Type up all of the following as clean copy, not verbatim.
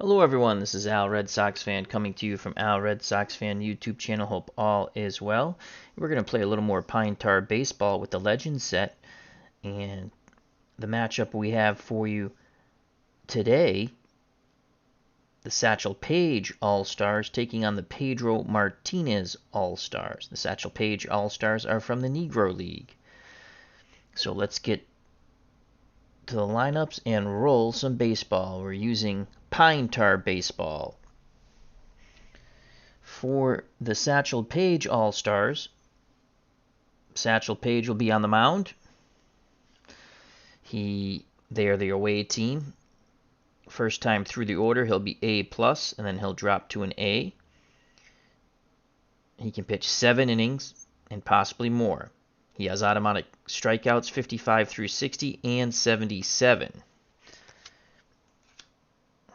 Hello everyone, this is Al Red Sox Fan coming to you from Al Red Sox Fan YouTube channel. Hope all is well. We're going to play a little more Pine Tar Baseball with the Legends set. And the matchup we have for you today, the Satchel Paige All-Stars taking on the Pedro Martinez All-Stars. The Satchel Paige All-Stars are from the Negro League. So let's get to the lineups and roll some baseball. We're using Pine Tar Baseball. For the Satchel Paige All-Stars, Satchel Paige will be on the mound. They are the away team. First time through the order, he'll be A+, and then he'll drop to an A. He can pitch 7 innings and possibly more. He has automatic strikeouts 55 through 60 and 77.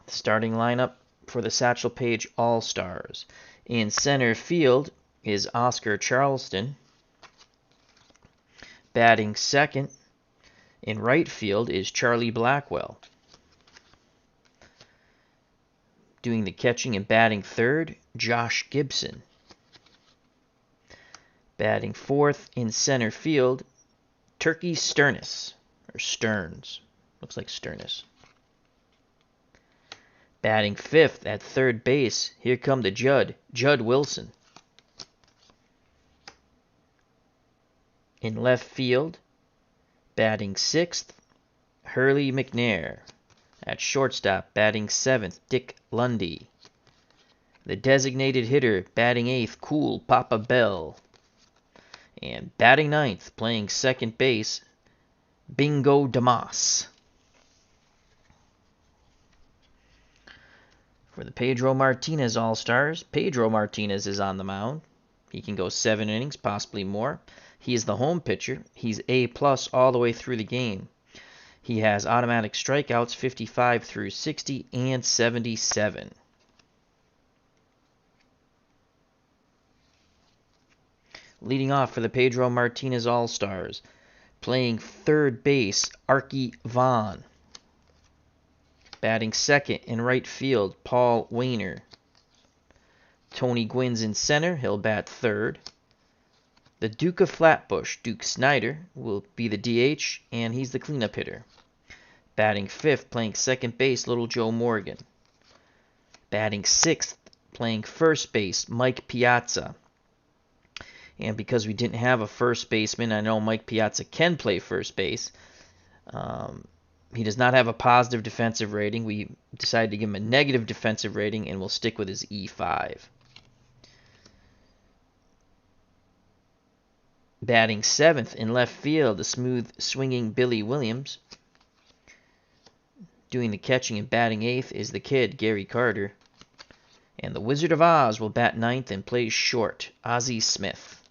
Starting lineup for the Satchel Paige All-Stars. In center field is Oscar Charleston. Batting second in right field is Charlie Blackwell. Doing the catching and batting third, Josh Gibson. Batting fourth in center field, Turkey Stearns. Looks like Stearns. Batting fifth at third base, here come the Judd Wilson. In left field, batting sixth, Hurley McNair. At shortstop, batting seventh, Dick Lundy. The designated hitter, batting eighth, Cool Papa Bell. And batting ninth, playing second base, Bingo Damas. For the Pedro Martinez All-Stars, Pedro Martinez is on the mound. He can go 7 innings, possibly more. He is the home pitcher. He's A+ all the way through the game. He has automatic strikeouts 55 through 60 and 77. Leading off for the Pedro Martinez All-Stars, playing third base, Arky Vaughn. Batting second in right field, Paul Wainer. Tony Gwynn's in center, he'll bat third. The Duke of Flatbush, Duke Snyder, will be the DH, and he's the cleanup hitter. Batting fifth, playing second base, Little Joe Morgan. Batting sixth, playing first base, Mike Piazza. And because we didn't have a first baseman, I know Mike Piazza can play first base. He does not have a positive defensive rating. We decided to give him a negative defensive rating, and we'll stick with his E5. Batting seventh in left field, the smooth swinging Billy Williams. Doing the catching and batting eighth is the kid, Gary Carter. And the Wizard of Oz will bat ninth and plays short, Ozzie Smith.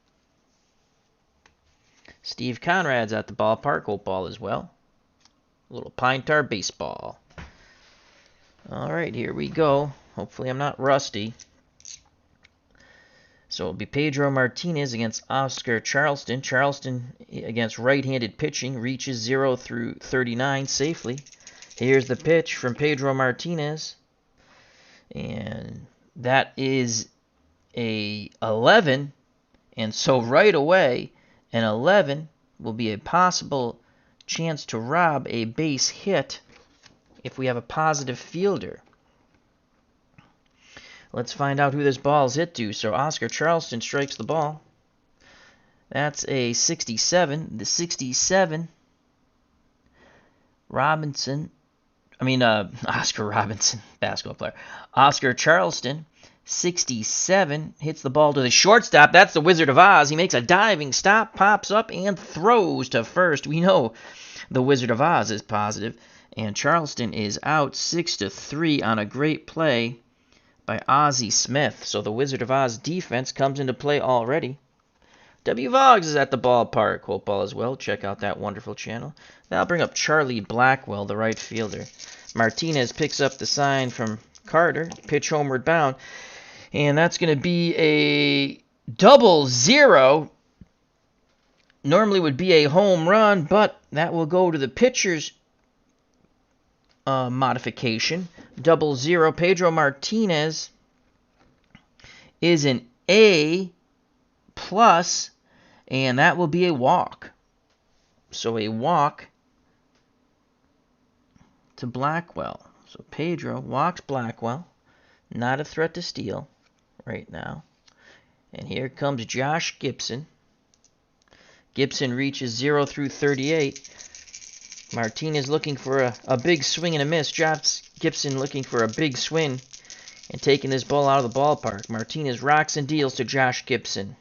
Steve Conrad's at the ballpark. Hope all is well. A little Pine Tar Baseball. All right, here we go. Hopefully I'm not rusty. So it'll be Pedro Martinez against Oscar Charleston. Charleston against right-handed pitching reaches 0 through 39 safely. Here's the pitch from Pedro Martinez. And that is a 11. And so right away, an 11 will be a possible chance to rob a base hit if we have a positive fielder. Let's find out who this ball's hit to. So Oscar Charleston strikes the ball. That's a 67. The 67, Oscar Robinson, basketball player. Oscar Charleston, 67, hits the ball to the shortstop. That's the Wizard of Oz. He makes a diving stop, pops up, and throws to first. We know the Wizard of Oz is positive. And Charleston is out 6-3 on a great play by Ozzie Smith. So the Wizard of Oz defense comes into play already. W. Voggs is at the ballpark. Hope all is well. Check out that wonderful channel. Now I'll bring up Charlie Blackwell, the right fielder. Martinez picks up the sign from Carter. Pitch homeward bound. And that's going to be a 0-0. Normally would be a home run, but that will go to the pitcher's modification. 00. Pedro Martinez is an A+, and that will be a walk. So a walk to Blackwell. So Pedro walks Blackwell. Not a threat to steal right now. And here comes Josh Gibson. Gibson reaches 0 through 38. Martinez looking for a big swing and a miss. Josh Gibson looking for a big swing and taking this ball out of the ballpark. Martinez rocks and deals to Josh Gibson.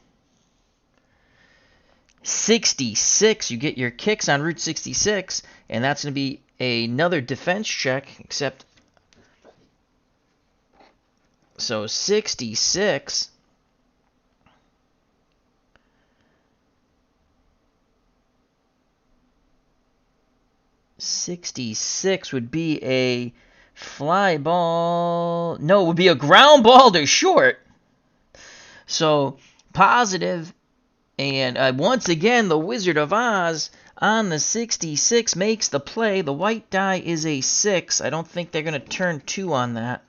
66. You get your kicks on Route 66, and that's going to be another defense check, except... So 66... 66 would be a fly ball. No, it would be a ground ball to short. So positive. And once again, the Wizard of Oz on the 66 makes the play. The white die is a 6. I don't think they're going to turn 2 on that.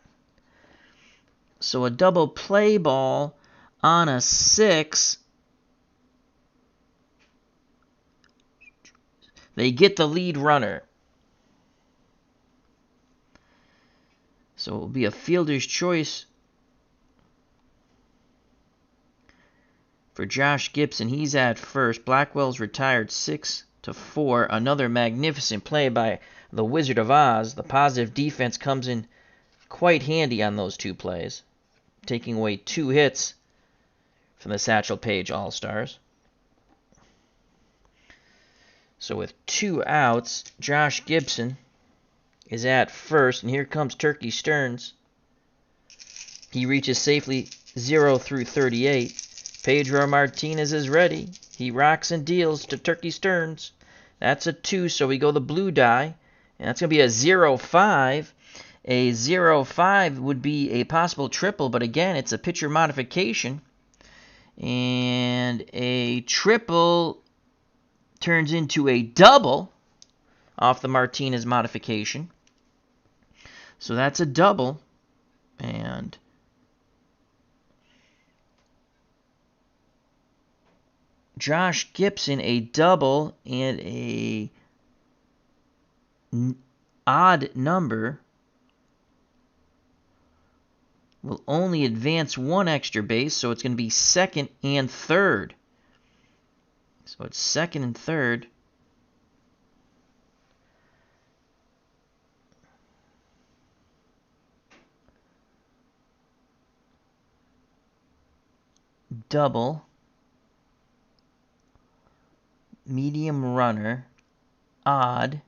So a double play ball on a 6. They get the lead runner. So it will be a fielder's choice for Josh Gibson. He's at first. Blackwell's retired 6-4. Another magnificent play by the Wizard of Oz. The positive defense comes in quite handy on those two plays, taking away 2 hits from the Satchel Paige All-Stars. So with 2 outs, Josh Gibson is at first, and here comes Turkey Stearns. He reaches safely 0 through 38. Pedro Martinez is ready. He rocks and deals to Turkey Stearns. That's a 2, so we go the blue die, and that's going to be a 0-5. A 0-5 would be a possible triple, but again, it's a pitcher modification. And a triple turns into a double off the Martinez modification. So that's a double. And Josh Gibson, a double and a odd number will only advance 1 extra base, so it's going to be second and third. So it's second and third. Double. Medium runner. Odd.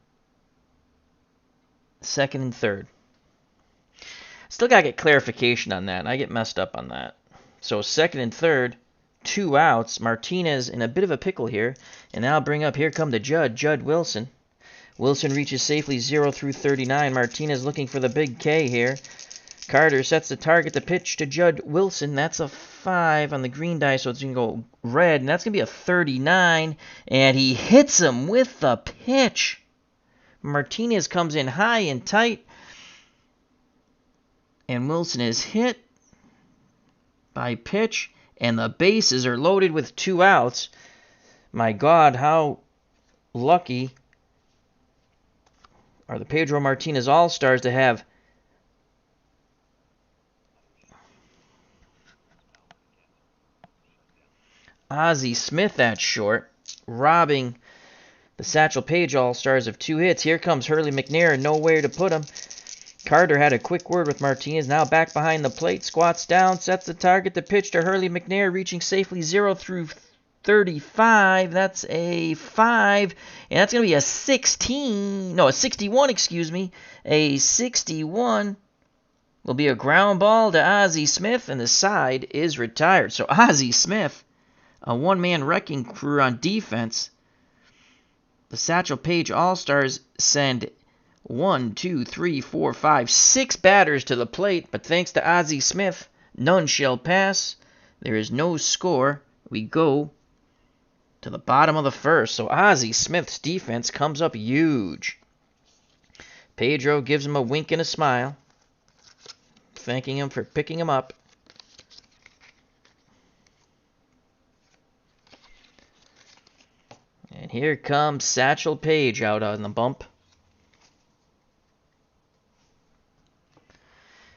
Second and third. Still got to get clarification on that. I get messed up on that. So second and third. 2 outs. Martinez in a bit of a pickle here. And now bring up, here come the Judd Wilson. Wilson reaches safely 0 through 39. Martinez looking for the big K here. Carter sets the target to pitch to Judd Wilson. That's a 5 on the green die, so it's going to go red. And that's going to be a 39. And he hits him with the pitch. Martinez comes in high and tight. And Wilson is hit by pitch. And the bases are loaded with 2 outs. My God, how lucky are the Pedro Martinez All-Stars to have Ozzie Smith at short, robbing the Satchel Paige All-Stars of 2 hits. Here comes Hurley McNair, nowhere to put him. Carter had a quick word with Martinez, now back behind the plate, squats down, sets the target to pitch to Hurley McNair, reaching safely 0 through 35. That's a 5, and that's going to be a 61, excuse me. A 61 will be a ground ball to Ozzie Smith, and the side is retired. So Ozzie Smith, a one-man wrecking crew on defense. The Satchel Paige All-Stars send 1, 2, 3, 4, 5, 6 batters to the plate, but thanks to Ozzie Smith, none shall pass. There is no score. We go to the bottom of the first. So Ozzie Smith's defense comes up huge. Pedro gives him a wink and a smile, thanking him for picking him up. And here comes Satchel Paige out on the bump.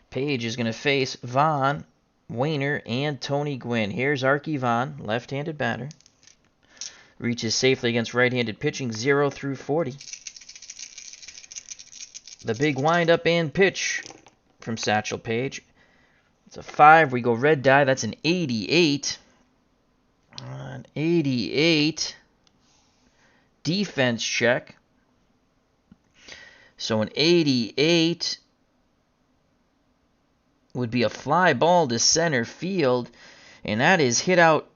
Paige is going to face Vaughn, Wayner, and Tony Gwynn. Here's Arky Vaughn, left-handed batter. Reaches safely against right-handed pitching, 0 through 40. The big windup and pitch from Satchel Paige. It's a 5. We go red die. That's an 88. An 88. Defense check. So an 88 would be a fly ball to center field, and that is hit out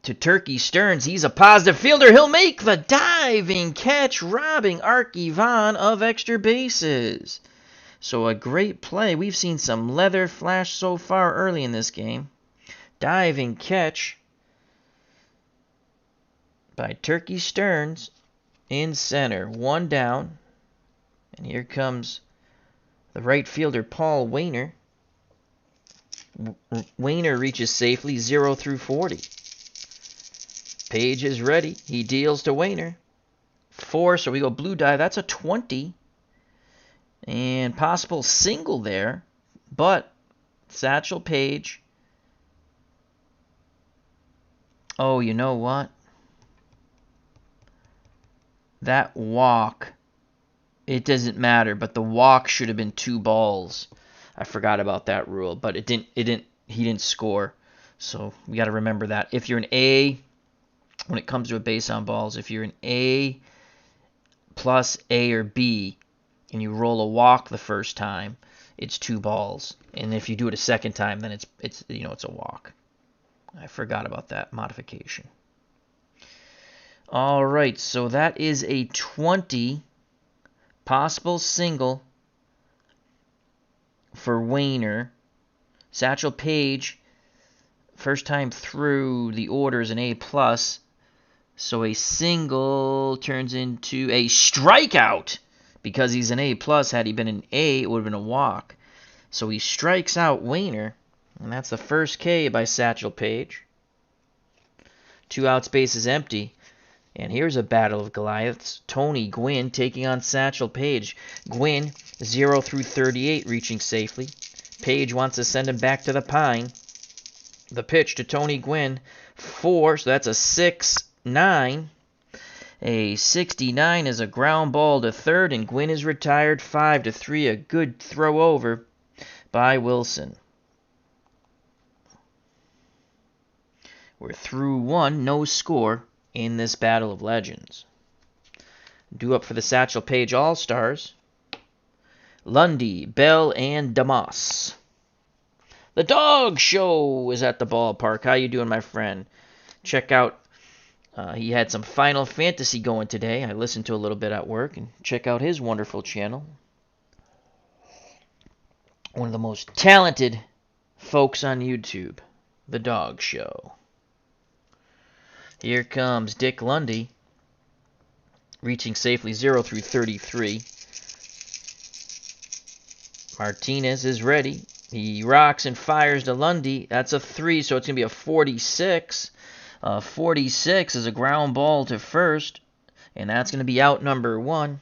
to Turkey Stearns. He's a positive fielder. He'll make the diving catch, robbing Arky Vaughn of extra bases. So a great play. We've seen some leather flash so far early in this game. Diving catch by Turkey Stearns in center. 1 down. And here comes the right fielder, Paul Wayner. Wayner reaches safely, 0 through 40. Paige is ready. He deals to Wayner. 4, so we go blue die. That's a 20. And possible single there. But Satchel Paige. Oh, you know what? That walk, it doesn't matter, but the walk should have been 2 balls. I forgot about that rule, but he didn't score. So we got to remember that. If you're an A, when it comes to a base on balls, if you're an A plus A or B and you roll a walk the first time, it's 2 balls. And if you do it a second time, then it's a walk. I forgot about that modification. All right, so that is a 20 possible single for Wayner. Satchel Paige, first time through the order, is an A+. So a single turns into a strikeout. Because he's an A+, had he been an A, it would have been a walk. So he strikes out Wayner. And that's the first K by Satchel Paige. 2 outs, bases empty. And here's a battle of Goliaths. Tony Gwynn taking on Satchel Paige. Gwynn, 0 through 38, reaching safely. Paige wants to send him back to the pine. The pitch to Tony Gwynn, 4, so that's a 6-9. A 69 is a ground ball to third, and Gwynn is retired, 5-3. A good throw over by Wilson. We're through 1, no score in this Battle of Legends. Due up for the Satchel Paige All-Stars, Lundy, Bell, and Damas. The Dog Show is at the ballpark. How you doing, my friend? Check out, he had some Final Fantasy going today. I listened to a little bit at work, and check out his wonderful channel. One of the most talented folks on YouTube, The Dog Show. Here comes Dick Lundy, reaching safely, 0 through 33. Martinez is ready. He rocks and fires to Lundy. That's a 3, so it's going to be a 46. 46 is a ground ball to first, and that's going to be out number 1.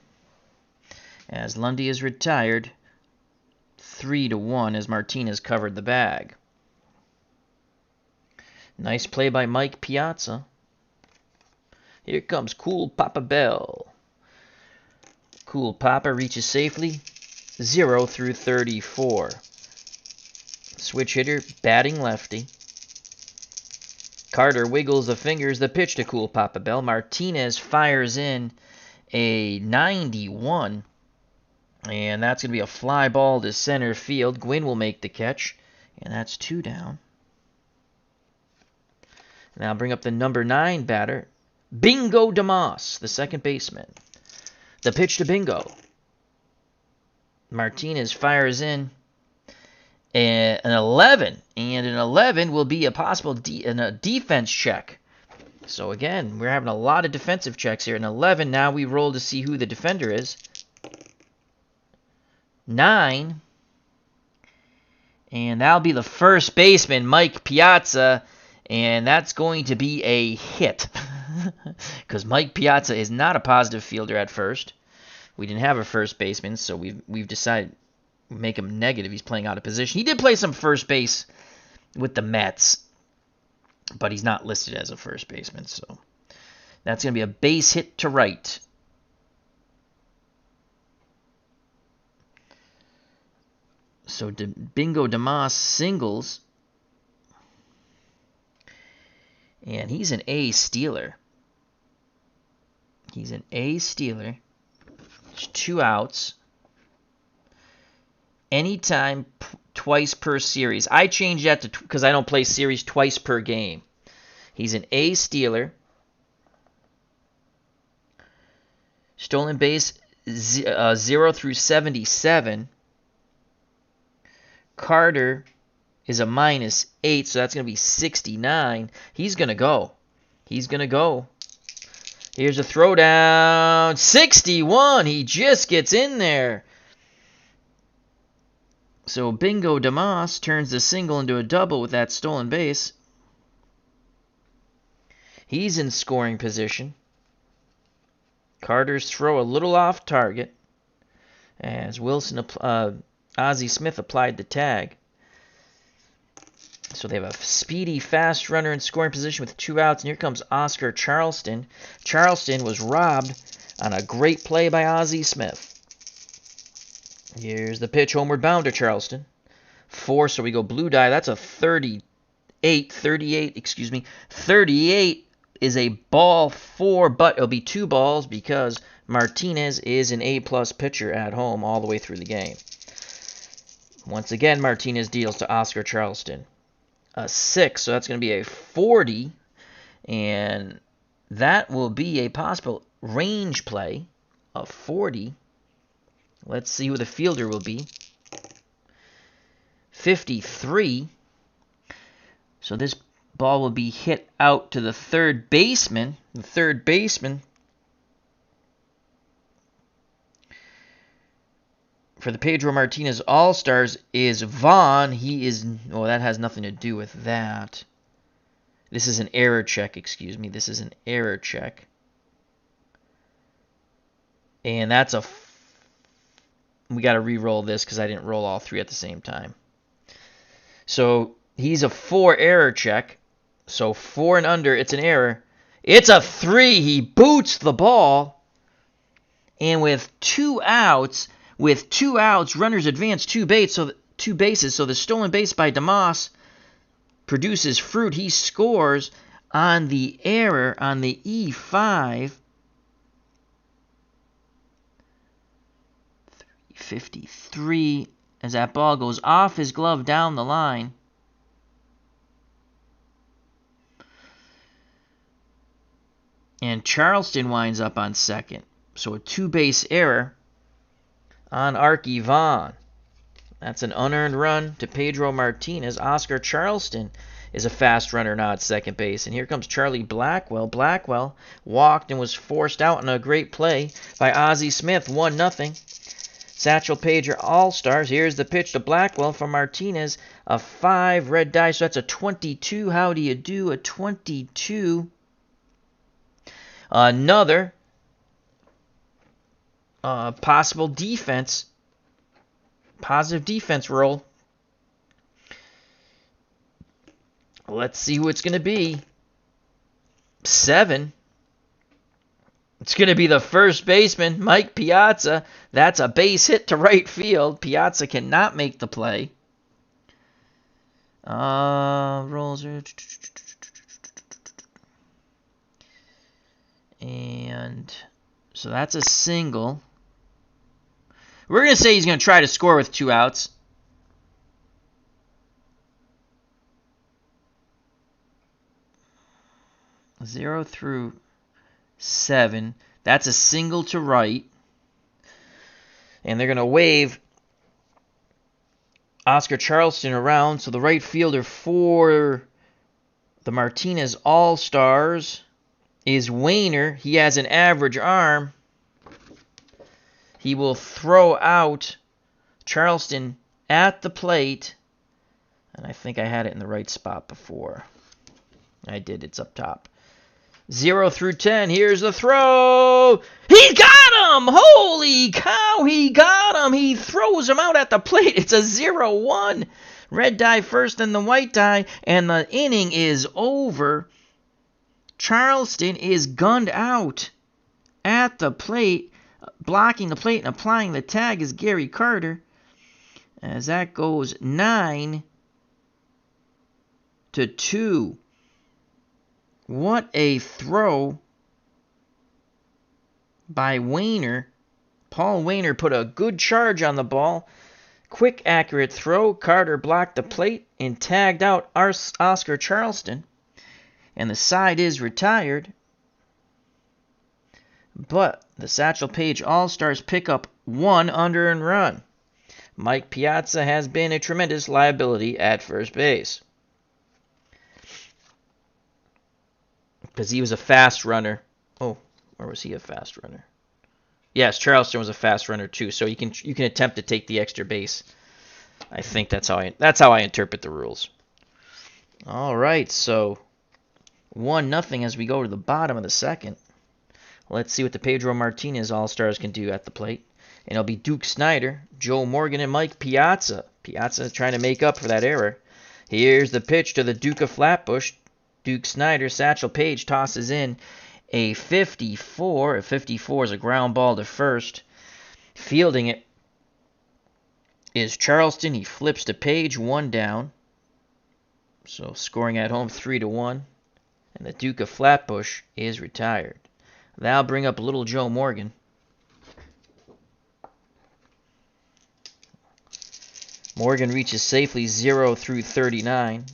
As Lundy is retired, 3-1 as Martinez covered the bag. Nice play by Mike Piazza. Here comes Cool Papa Bell. Cool Papa reaches safely, 0 through 34. Switch hitter, batting lefty. Carter wiggles the fingers. The pitch to Cool Papa Bell. Martinez fires in a 91. And that's going to be a fly ball to center field. Gwynn will make the catch. And that's 2 down. Now bring up the number 9 batter, Bingo Damas, the second baseman. The pitch to Bingo. Martinez fires in an 11, and an 11 will be a possible defense check. So again, we're having a lot of defensive checks here. An 11, now we roll to see who the defender is. 9. And that'll be the first baseman, Mike Piazza. And that's going to be a hit. Because Mike Piazza is not a positive fielder at first. We didn't have a first baseman, so we've decided to make him negative. He's playing out of position. He did play some first base with the Mets, but he's not listed as a first baseman. So that's going to be a base hit to right. So Bingo DeMoss singles. And he's an A stealer. He's an A stealer. There's 2 outs. Anytime, twice per series. I changed that to because I don't play series twice per game. He's an A stealer. Stolen base 0 through 77. Carter is a -8, so that's going to be 69. He's going to go. He's going to go. Here's a throwdown. 61. He just gets in there. So Bingo DeMoss turns the single into a double with that stolen base. He's in scoring position. Carter's throw a little off target as Ozzie Smith applied the tag. So they have a speedy, fast runner in scoring position with 2 outs. And here comes Oscar Charleston. Charleston was robbed on a great play by Ozzie Smith. Here's the pitch, homeward bound to Charleston. 4, so we go blue die. That's a 38 is a ball 4, but it'll be 2 balls because Martinez is an A-plus pitcher at home all the way through the game. Once again, Martinez deals to Oscar Charleston. A 6, so that's going to be a 40, and that will be a possible range play of 40. Let's see who the fielder will be. 53. So this ball will be hit out to the third baseman. The third baseman for the Pedro Martinez Allstars is Vaughn. He is... Oh, that has nothing to do with that. This is an error check, excuse me. This is an error check. And that's a... We got to re-roll this because I didn't roll all 3 at the same time. So he's a 4 error check. So 4 and under, it's an error. It's a 3. He boots the ball. And with 2 outs... runners advance 2 bases. So the stolen base by DeMoss produces fruit. He scores on the error on the E5. 353 as that ball goes off his glove down the line. And Charleston winds up on second. So a 2-base error on Arky Vaughn. That's an unearned run to Pedro Martinez. Oscar Charleston is a fast runner now at second base. And here comes Charlie Blackwell. Blackwell walked and was forced out in a great play by Ozzie Smith. 1-0. Satchel Paige All-Stars. Here's the pitch to Blackwell from Martinez. A 5 red die, so that's a 22. How do you do? A 22. Another possible defense. Positive defense roll. Let's see who it's going to be. 7. It's going to be the first baseman, Mike Piazza. That's a base hit to right field. Piazza cannot make the play. Rolls. And so that's a single. We're going to say he's going to try to score with 2 outs. Zero through 7. That's a single to right. And they're going to wave Oscar Charleston around. So the right fielder for the Martinez All-Stars is Wayner. He has an average arm. He will throw out Charleston at the plate. And I think I had it in the right spot before. I did. It's up top. 0 through 10. Here's the throw. He got him! Holy cow, he got him! He throws him out at the plate. It's a 0-1. Red die first, then the white die, and the inning is over. Charleston is gunned out at the plate. Blocking the plate and applying the tag is Gary Carter. As that goes 9-2. What a throw by Wainer. Paul Wainer put a good charge on the ball. Quick, accurate throw. Carter blocked the plate and tagged out Oscar Charleston. And the side is retired. But the Satchel Paige All-Stars pick up 1 unearned run. Mike Piazza has been a tremendous liability at first base. Because he was a fast runner. Oh, or was he a fast runner? Yes, Charleston was a fast runner too. So you can attempt to take the extra base. I think that's how I interpret the rules. All right, so 1-0 as we go to the bottom of the second. Let's see what the Pedro Martinez All-Stars can do at the plate. And it'll be Duke Snyder, Joe Morgan, and Mike Piazza. Piazza is trying to make up for that error. Here's the pitch to the Duke of Flatbush. Duke Snyder, Satchel Paige tosses in a 54. A 54 is a ground ball to first. Fielding it is Charleston. He flips to Paige, 1 down. So scoring at home 3-1. And the Duke of Flatbush is retired. That'll bring up little Joe Morgan. Morgan reaches safely 0 through 39.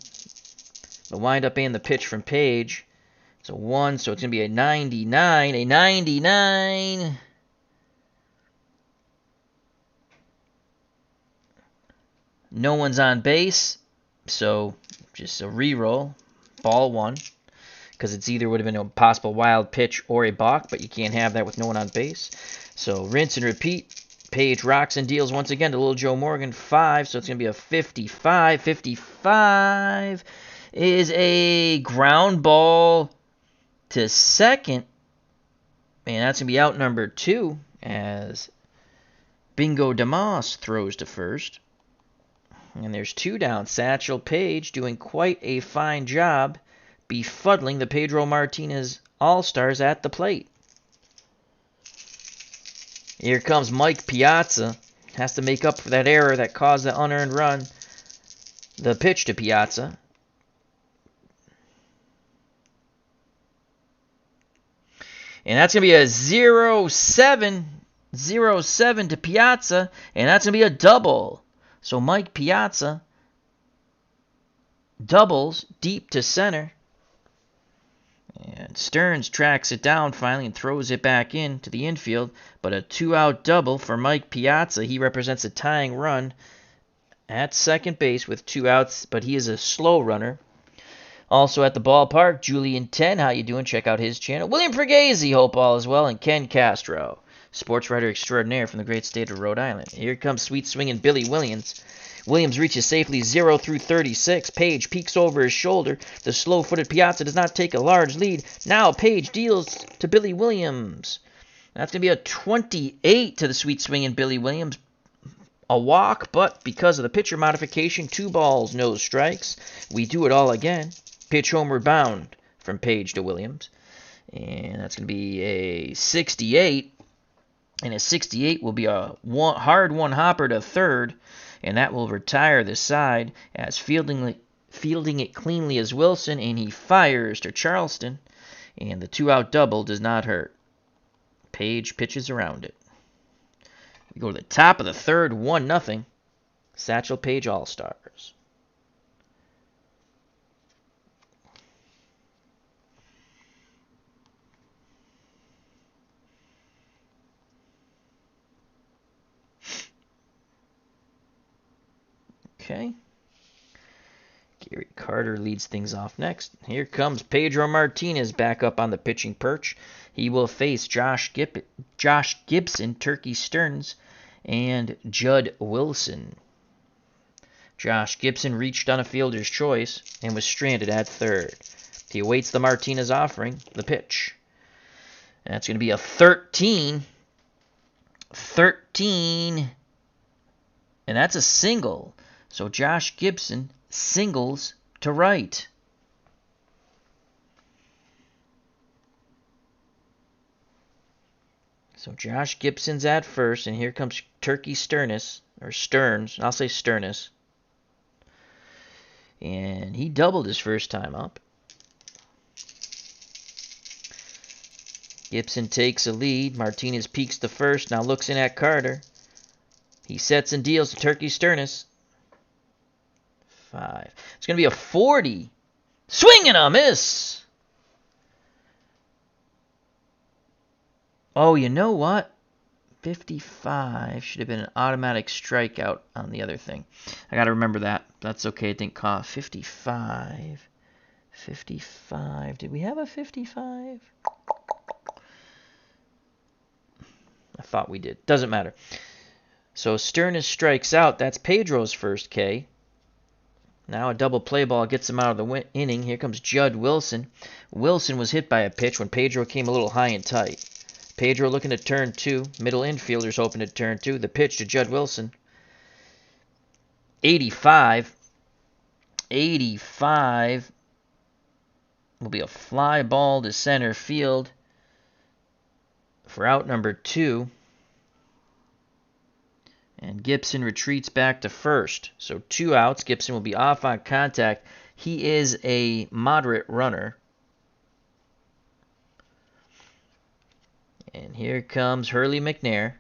The windup and the pitch from Paige. It's a 1, so it's going to be a 99. A 99. No one's on base, so just a re-roll. Ball 1. Because it's either would have been a possible wild pitch or a balk, but you can't have that with no one on base. So rinse and repeat. Paige rocks and deals once again to little Joe Morgan, 5, so it's going to be a 55. 55 is a ground ball to second. And that's going to be out number 2 as Bingo DeMoss throws to first. And there's 2 down. Satchel Paige doing quite a fine job befuddling the Pedro Martinez All-Stars at the plate. Here comes Mike Piazza. Has to make up for that error that caused the unearned run. The pitch to Piazza. And that's going to be a 0-7. 0-7 to Piazza. And that's going to be a double. So Mike Piazza doubles deep to center. And Stearns tracks it down finally and throws it back in to the infield. But a 2-out double for Mike Piazza. He represents a tying run at second base with 2 outs, but he is a slow runner. Also at the ballpark, Julian 10. How you doing? Check out his channel. William Fergazzi, hope all is well, and Ken Castro, sports writer extraordinaire from the great state of Rhode Island. Here comes sweet swinging Billy Williams. Williams reaches safely 0 through 36. Paige peeks over his shoulder. The slow-footed Piazza does not take a large lead. Now Paige deals to Billy Williams. That's going to be a 28 to the sweet swinging Billy Williams. A walk, but because of the pitcher modification, 2 balls, no strikes. We do it all again. Pitch homeward bound from Paige to Williams. And that's going to be a 68. And a 68 will be a hard one hopper to third. And that will retire the side as fielding it cleanly as Wilson, and he fires to Charleston, and the 2-out double does not hurt. Paige pitches around it. We go to the top of the third, 1-0. Satchel Paige All-Stars. Okay. Gary Carter leads things off next. Here comes Pedro Martinez back up on the pitching perch. He will face Josh Gibson, Turkey Stearns, and Judd Wilson. Josh Gibson reached on a fielder's choice and was stranded at third. He awaits the Martinez offering, the pitch. And that's going to be a 13. 13. And that's a single. So Josh Gibson singles to right. So Josh Gibson's at first, and here comes Turkey Stearns. I'll say Stearns. And he doubled his first time up. Gibson takes a lead. Martinez peeks to first, now looks in at Carter. He sets and deals to Turkey Stearns. 5. It's going to be a 40. Swing and a miss. Oh, you know what? 55 should have been an automatic strikeout on the other thing. I got to remember that. That's okay. It didn't cost. 55. 55. Did we have a 55? I thought we did. Doesn't matter. So Stearns strikes out. That's Pedro's first K. Now a double play ball gets him out of the inning. Here comes Judd Wilson. Wilson was hit by a pitch when Pedro came a little high and tight. Pedro looking to turn 2. Middle infielders open to turn 2. The pitch to Judd Wilson. 85. 85 will be a fly ball to center field for out number 2. And Gibson retreats back to first. So 2 outs. Gibson will be off on contact. He is a moderate runner. And here comes Hurley McNair.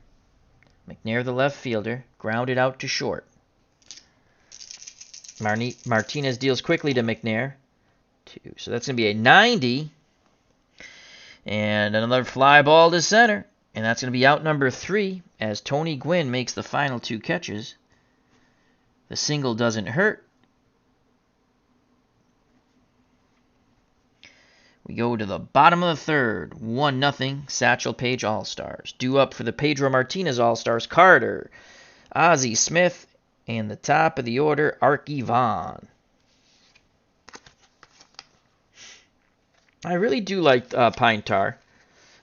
McNair, the left fielder, grounded out to short. Martinez deals quickly to McNair. 2. So that's going to be a 90. And another fly ball to center. And that's going to be out number 3 as Tony Gwynn makes the final 2 catches. The single doesn't hurt. We go to the bottom of the third. 1-0, Satchel Paige All-Stars. Due up for the Pedro Martinez All-Stars, Carter, Ozzie Smith, and the top of the order, Arky Vaughan. I really do like Pine Tar.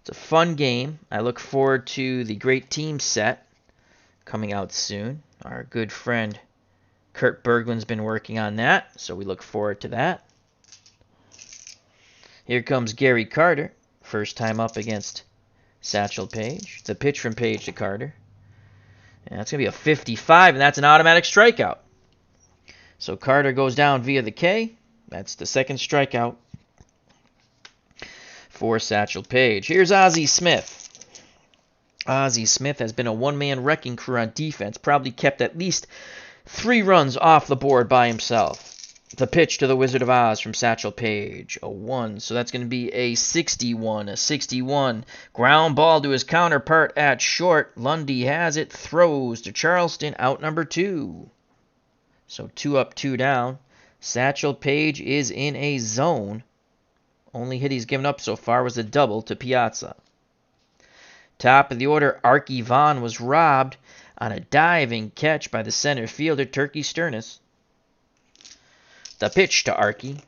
It's a fun game. I look forward to the Great Team set coming out soon. Our good friend Kurt Berglund's been working on that, so we look forward to that. Here comes Gary Carter, first time up against Satchel Paige. The pitch from Paige to Carter. And that's going to be a 55, and that's an automatic strikeout. So Carter goes down via the K. That's the second strikeout for Satchel Paige. Here's Ozzie Smith. Ozzie Smith has been a one-man wrecking crew on defense, probably kept at least 3 runs off the board by himself. The pitch to the Wizard of Oz from Satchel Paige, a 1. So that's going to be a 61. A 61. Ground ball to his counterpart at short. Lundy has it. Throws to Charleston. Out number 2. So 2 up, 2 down. Satchel Paige is in a zone. Only hit he's given up so far was a double to Piazza. Top of the order, Arky Vaughan was robbed on a diving catch by the center fielder, Turkey Stearns. The pitch to Arky.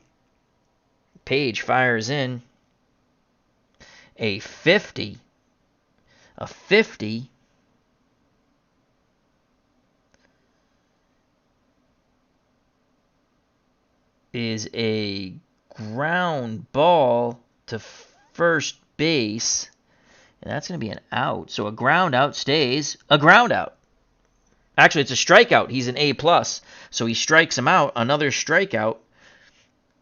Paige fires in a 50. A 50. Is a ground ball to first base. And that's going to be an out. So a ground out stays a ground out. Actually, it's a strikeout. He's an A+. So he strikes him out. Another strikeout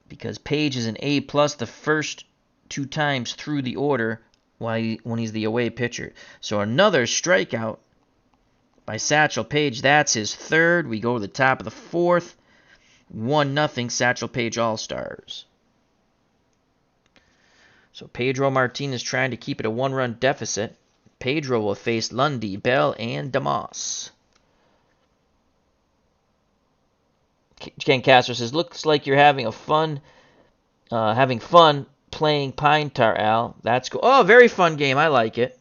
because Paige is an A+ the first 2 times through the order when he's the away pitcher. So another strikeout by Satchel Paige. That's his 3rd. We go to the top of the 4th. 1-0 Satchel Paige All-Stars. So Pedro Martinez trying to keep it a 1-run deficit. Pedro will face Lundy, Bell, and DeMoss. Ken Castro says, looks like you're having fun playing Pine Tar, Al. That's cool. Oh, very fun game. I like it.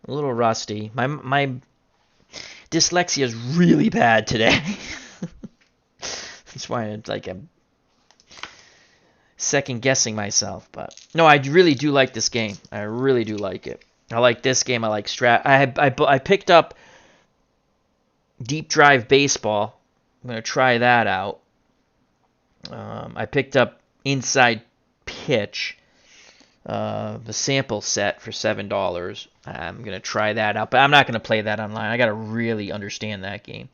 A little rusty. Dyslexia is really bad today. That's why I'm second guessing myself. But no, I really do like this game. I really do like it. I like this game. I like Strat. I picked up Deep Drive Baseball. I'm gonna try that out. I picked up Inside Pitch, the sample set for $7. I'm gonna try that out, but I'm not gonna play that online. I gotta really understand that game.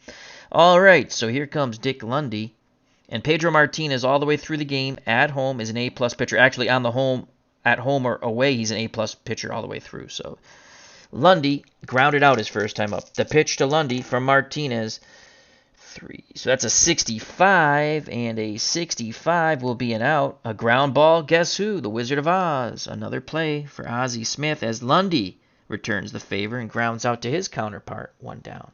All right, so here comes Dick Lundy, and Pedro Martinez all the way through the game at home is an A+ pitcher. Actually, on the home, at home or away, he's an A+ pitcher all the way through. So Lundy grounded out his first time up. The pitch to Lundy from Martinez. 3. So that's a 65, and a 65 will be an out. A ground ball, guess who? The Wizard of Oz. Another play for Ozzie Smith as Lundy returns the favor and grounds out to his counterpart, 1 down.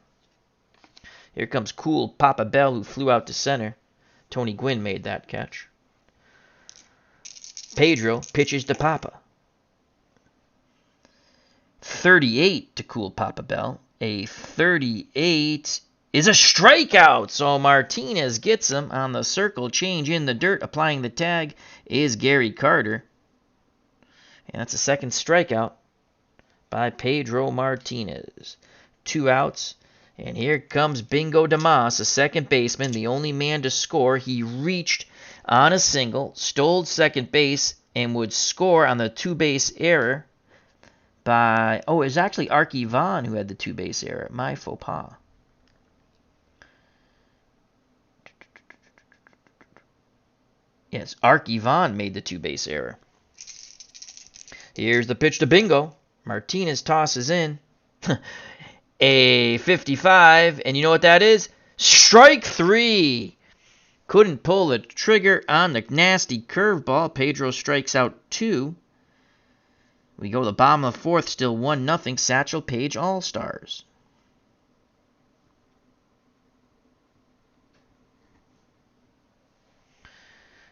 Here comes Cool Papa Bell, who flew out to center. Tony Gwynn made that catch. Pedro pitches to Papa. 38 to Cool Papa Bell. A 38 is a strikeout. So Martinez gets him on the circle change in the dirt. Applying the tag is Gary Carter. And that's a second strikeout by Pedro Martinez. 2 outs. And here comes Bingo DeMoss, a second baseman, the only man to score. He reached on a single, stole second base, and would score on the 2-base error by... Oh, it was actually Arky Vaughn who had the 2-base error. My faux pas. Yes, Arky Vaughn made the 2-base error. Here's the pitch to Bingo. Martinez tosses in. A 55, and you know what that is? Strike 3. Couldn't pull the trigger on the nasty curveball. Pedro strikes out 2. We go to the bottom of the 4th, still 1-0. Satchel Paige All-Stars.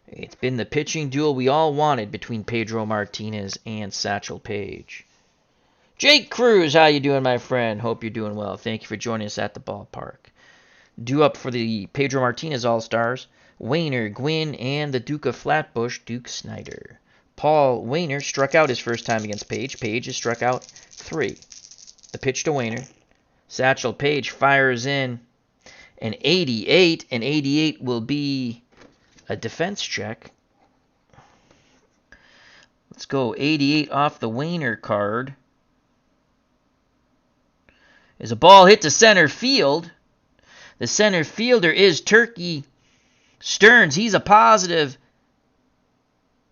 It's been the pitching duel we all wanted between Pedro Martinez and Satchel Paige. Jake Cruz, how you doing, my friend? Hope you're doing well. Thank you for joining us at the ballpark. Due up for the Pedro Martinez All-Stars, Wayner, Gwynn, and the Duke of Flatbush, Duke Snyder. Paul Wayner struck out his first time against Paige. Paige has struck out 3. The pitch to Wayner. Satchel Paige fires in an 88, and 88 will be a defense check. Let's go 88 off the Wayner card. Is a ball hit to center field. The center fielder is Turkey Stearns. He's a positive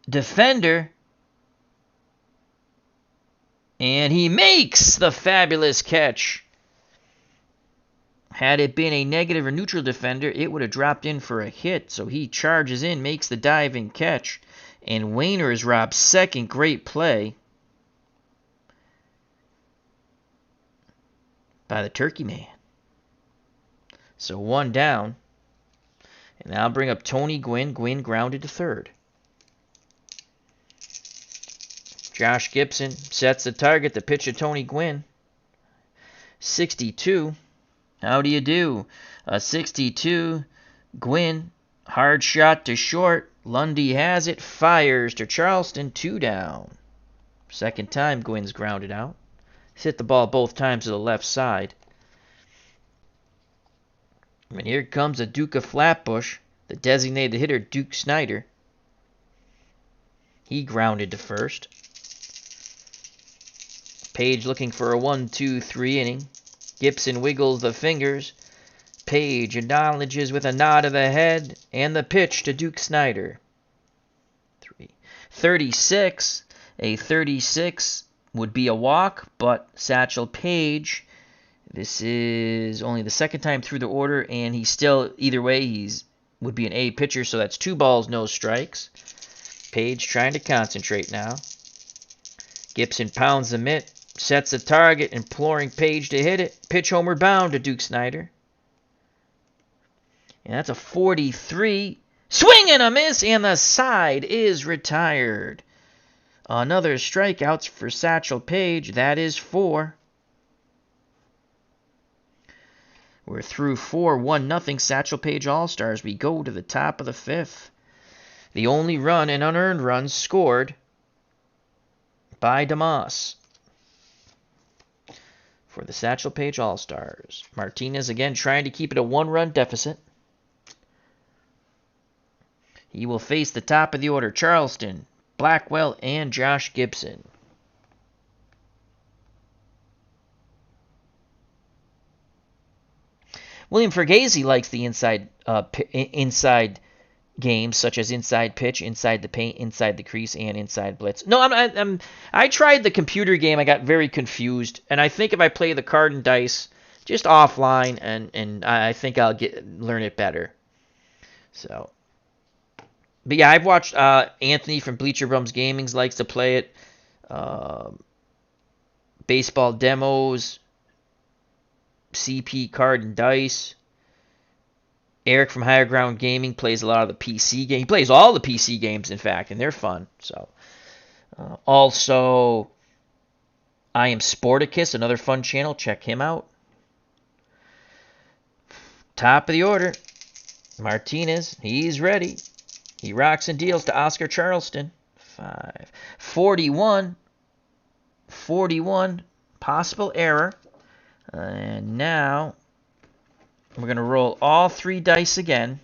defender. And he makes the fabulous catch. Had it been a negative or neutral defender, it would have dropped in for a hit. So he charges in, makes the diving catch. And Wayner is robbed second. Great play by the Turkey man. So 1 down. And now I'll bring up Tony Gwynn. Gwynn grounded to third. Josh Gibson sets the target. The pitch to Tony Gwynn. 62. How do you do? 62. Gwynn. Hard shot to short. Lundy has it. Fires to Charleston. 2 down. Second time Gwynn's grounded out. Hit the ball both times to the left side. And here comes the Duke of Flatbush, the designated hitter, Duke Snyder. He grounded to first. Paige looking for a 1-2-3 inning. Gibson wiggles the fingers. Paige acknowledges with a nod of the head. And the pitch to Duke Snyder. 36. A 36 would be a walk, but Satchel Paige, this is only the second time through the order, and he's still, either way, would be an A pitcher, so that's 2 balls, no strikes. Paige trying to concentrate now. Gibson pounds the mitt, sets a target, imploring Paige to hit it. Pitch homeward bound to Duke Snyder. And that's a 43. Swing and a miss, and the side is retired. Another strikeouts for Satchel Paige. That is 4. We're through 4, 1-0 Satchel Paige All-Stars. We go to the top of the 5th. The only run and unearned runs scored by DeMoss for the Satchel Paige All-Stars. Martinez again trying to keep it a 1-run deficit. He will face the top of the order, Charleston, Blackwell, and Josh Gibson. William Fergazzi likes the inside games, such as inside pitch, inside the paint, inside the crease, and inside blitz. No, I tried the computer game. I got very confused, and I think if I play the card and dice just offline, and I think I'll learn it better. So, but yeah, I've watched Anthony from Bleacher Bums Gaming likes to play it. Baseball Demos, CP Card and Dice. Eric from Higher Ground Gaming plays a lot of the PC games. He plays all the PC games, in fact, and they're fun. So, also, I Am Sporticus, another fun channel. Check him out. Top of the order, Martinez. He's ready. He rocks and deals to Oscar Charleston. 5. 41. 41. Possible error. And now we're going to roll all 3 dice again.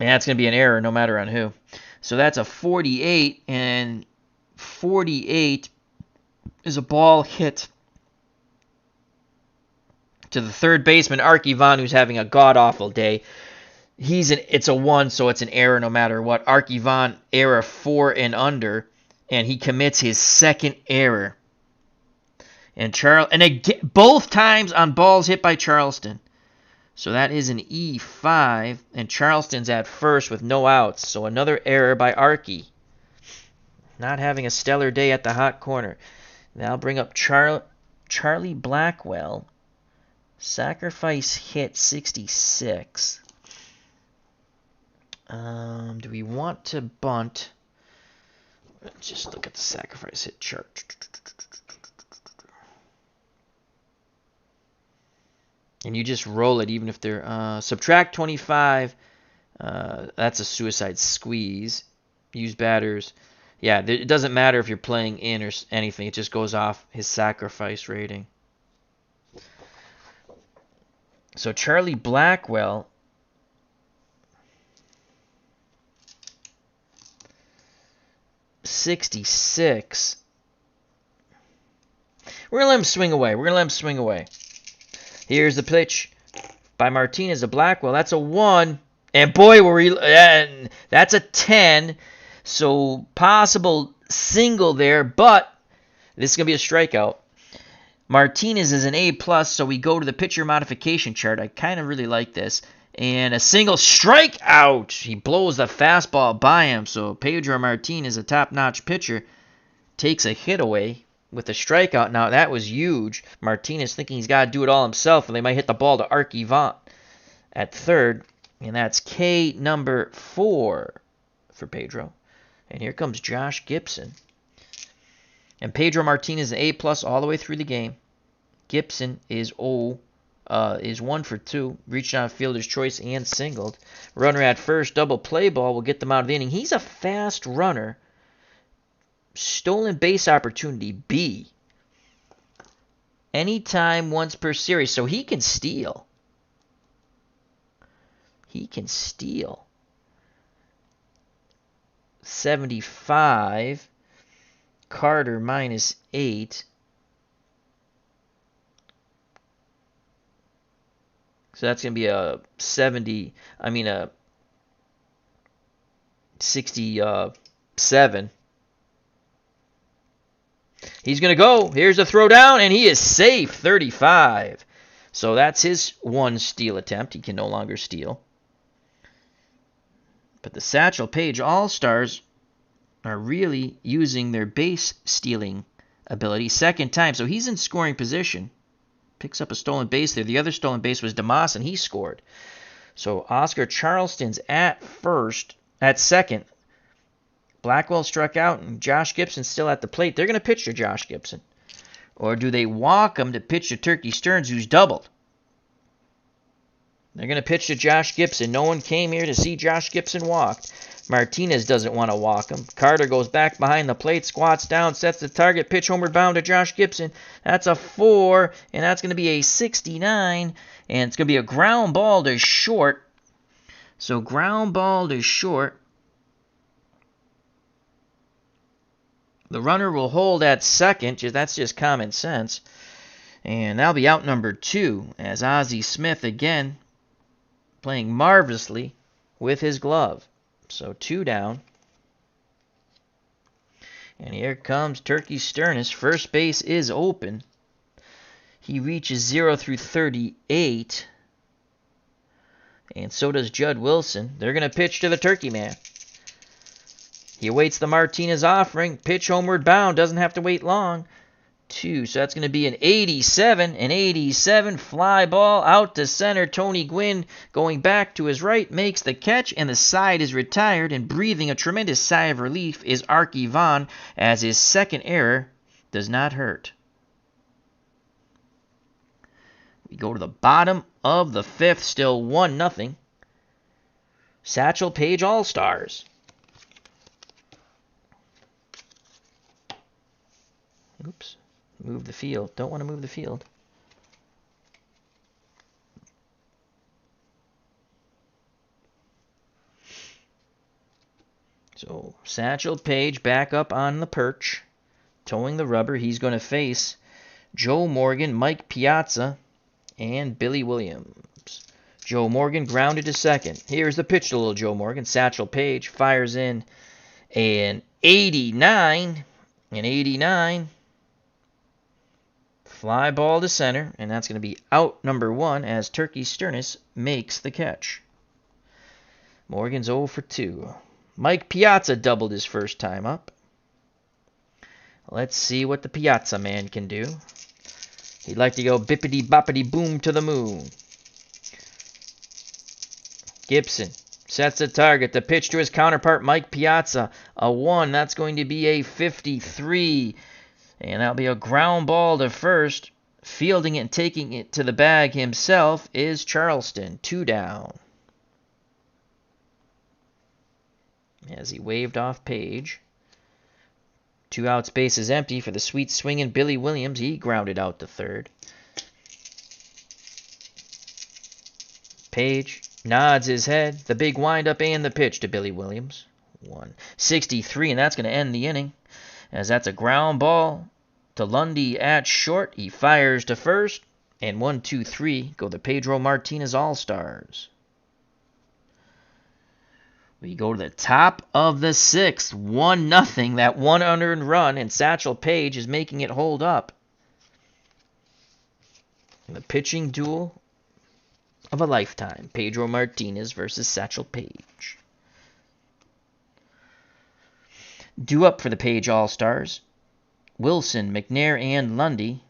And that's going to be an error no matter on who. So that's a 48, and 48 is a ball hit to the third baseman, Arky Vaughn, who's having a god-awful day. It's a 1, so it's an error no matter what. Arky Vaughn, error 4 and under, and he commits his second error. And again, both times on balls hit by Charleston. So that is an E5, and Charleston's at first with no outs. So another error by Arky. Not having a stellar day at the hot corner. Now bring up Charlie Blackwell. Sacrifice hit 66. Do we want to bunt? Let's just look at the sacrifice hit chart. And you just roll it even if they're... subtract 25. That's a suicide squeeze. Use batters. Yeah, it doesn't matter if you're playing in or anything. It just goes off his sacrifice rating. So Charlie Blackwell... 66. We're going to let him swing away. Here's the pitch by Martinez to Blackwell. That's a 1. And boy, that's a 10. So possible single there, but this is going to be a strikeout. Martinez is an A+, so we go to the pitcher modification chart. I kind of really like this. And a single strikeout. He blows the fastball by him. So Pedro Martinez, a top-notch pitcher, takes a hit away with a strikeout. Now, that was huge. Martinez thinking he's got to do it all himself, and they might hit the ball to Arky Vaughn at third. And that's K number 4 for Pedro. And here comes Josh Gibson. And Pedro Martinez an A+ all the way through the game. Gibson is 1 for 2. Reached on fielder's choice and singled. Runner at first, double play ball will get them out of the inning. He's a fast runner. Stolen base opportunity B. Anytime, once per series. So he can steal. He can steal. 75. Carter -8. So that's going to be a 67. He's going to go. Here's a throw down, and he is safe, 35. So that's his 1 steal attempt. He can no longer steal. But the Satchel Paige All-Stars are really using their base stealing ability. Second time, so he's in scoring position. Picks up a stolen base there. The other stolen base was DeMoss, and he scored. So Oscar Charleston's at second. Blackwell struck out, and Josh Gibson's still at the plate. They're going to pitch to Josh Gibson. Or do they walk him to pitch to Turkey Stearns, who's doubled? They're going to pitch to Josh Gibson. No one came here to see Josh Gibson walked. Martinez doesn't want to walk him. Carter goes back behind the plate, squats down, sets the target, pitch homeward bound to Josh Gibson. That's a 4, and that's going to be a 69, and it's going to be a ground ball to short. So ground ball to short. The runner will hold at second. That's just common sense. And that'll be out number 2 as Ozzie Smith again playing marvelously with his glove. So 2 down. And here comes Turkey Stearns. First base is open. He reaches 0 through 38. And so does Judd Wilson. They're going to pitch to the Turkey man. He awaits the Martinez offering. Pitch homeward bound. Doesn't have to wait long. 2. So that's going to be an 87. An 87. Fly ball out to center. Tony Gwynn going back to his right makes the catch, and the side is retired. And breathing a tremendous sigh of relief is Arky Vaughn, as his second error does not hurt. We go to the bottom of the 5th. Still 1-0. Satchel Paige Allstars. Oops. Move the field. Don't want to move the field. So Satchel Paige back up on the perch, towing the rubber. He's going to face Joe Morgan, Mike Piazza, and Billy Williams. Joe Morgan grounded to second. Here's the pitch to little Joe Morgan. Satchel Paige fires in an 89. An 89. Fly ball to center, and that's going to be out number 1 as Turkey Stearns makes the catch. Morgan's 0 for 2. Mike Piazza doubled his first time up. Let's see what the Piazza man can do. He'd like to go bippity boppity boom to the moon. Gibson sets a target. The pitch to his counterpart, Mike Piazza. A 1. That's going to be a 53. And that'll be a ground ball to first. Fielding it and taking it to the bag himself is Charleston. 2 down. As he waved off Paige. 2 outs, base is empty for the sweet swinging Billy Williams. He grounded out to third. Paige nods his head. The big windup and the pitch to Billy Williams. 163, and that's going to end the inning, as that's a ground ball to Lundy at short. He fires to first, and 1, 2, 3 go the Pedro Martinez All-Stars. We go to the top of the 6th, 1-0. That 1 unearned run, and Satchel Paige is making it hold up. The pitching duel of a lifetime, Pedro Martinez versus Satchel Paige. Due up for the Paige All-Stars, Wilson, McNair, and Lundy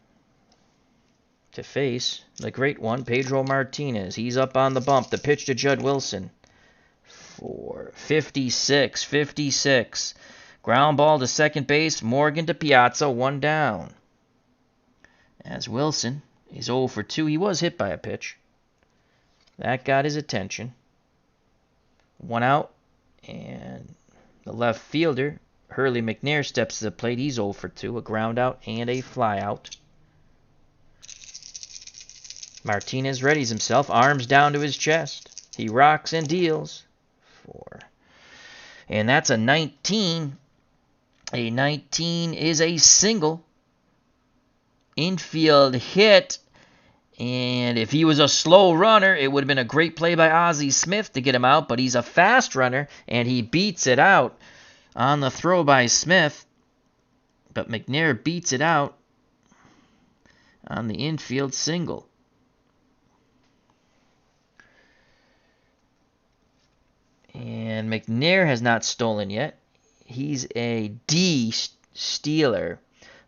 to face the great one, Pedro Martinez. He's up on the bump. The pitch to Judd Wilson. 56. Ground ball to second base. Morgan to Piazza. 1 down. As Wilson is 0 for 2. He was hit by a pitch. That got his attention. 1 out. And the left fielder, Hurley McNair, steps to the plate. He's 0 for 2. A ground out and a fly out. Martinez readies himself. Arms down to his chest. He rocks and deals. 4. And that's a 19. A 19 is a single. Infield hit. And if he was a slow runner, it would have been a great play by Ozzie Smith to get him out. But he's a fast runner, and he beats it out on the throw by Smith. But McNair beats it out on the infield single. And McNair has not stolen yet. He's a D stealer.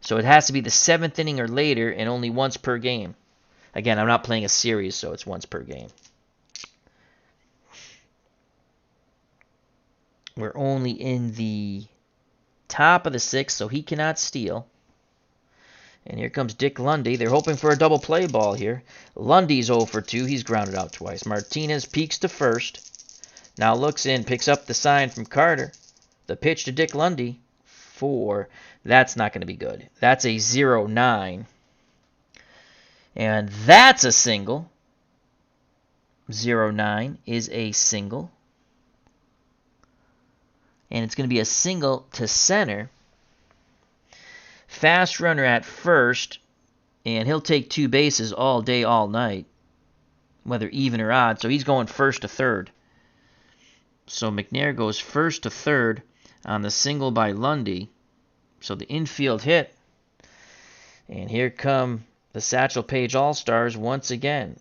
So it has to be the 7th inning or later and only once per game. Again, I'm not playing a series, so it's once per game. We're only in the top of the 6th, so he cannot steal. And here comes Dick Lundy. They're hoping for a double play ball here. Lundy's 0 for 2. He's grounded out twice. Martinez peeks to first. Now looks in, picks up the sign from Carter. The pitch to Dick Lundy. 4. That's not going to be good. That's a 0-9. And that's a single. 0-9 is a single. And it's going to be a single to center. Fast runner at first, and he'll take 2 bases all day, all night, whether even or odd. So he's going first to third. So McNair goes first to third on the single by Lundy. So the infield hit. And here come the Satchel Paige All-Stars once again.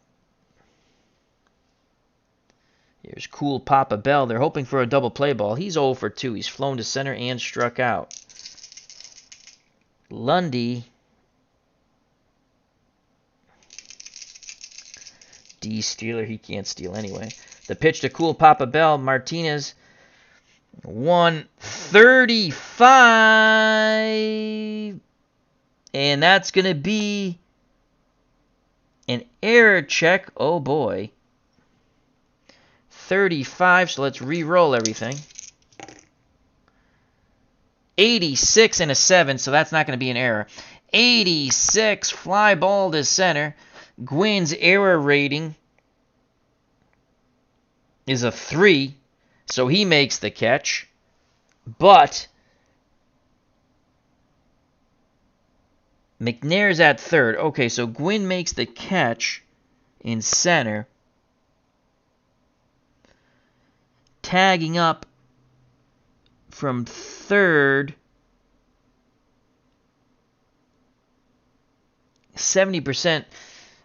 Here's Cool Papa Bell. They're hoping for a double play ball. He's 0 for 2. He's flown to center and struck out. Lundy, D-stealer, he can't steal anyway. The pitch to Cool Papa Bell, Martinez, 135, and that's going to be an error check. Oh boy, 35, so let's re-roll everything. 86 and a 7, so that's not going to be an error. 86, fly ball to center. Gwynn's error rating is a 3, so he makes the catch. But McNair's at third. Okay, so Gwynn makes the catch in center. Tagging up from third, 70%.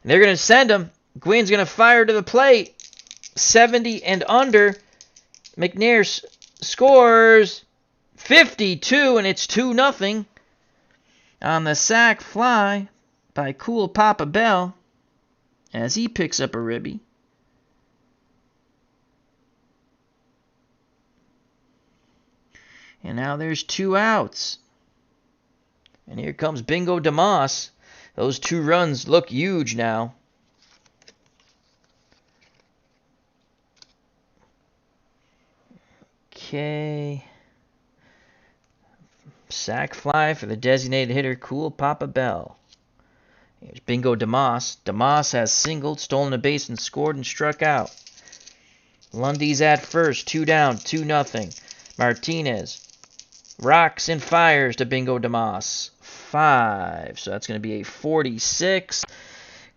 They're going to send him. Gwynn's going to fire to the plate. 70 and under. McNair scores 52, and it's 2-0 on the sac fly by Cool Papa Bell as he picks up a ribby. And now there's 2 outs. And here comes Bingo DeMoss. Those 2 runs look huge now. Okay. Sac fly for the designated hitter, Cool Papa Bell. Here's Bingo DeMoss. DeMoss has singled, stolen a base, and scored and struck out. Lundy's at first. 2 down, 2-0. Martinez rocks and fires to Bingo DeMoss. 5. So that's going to be a 46.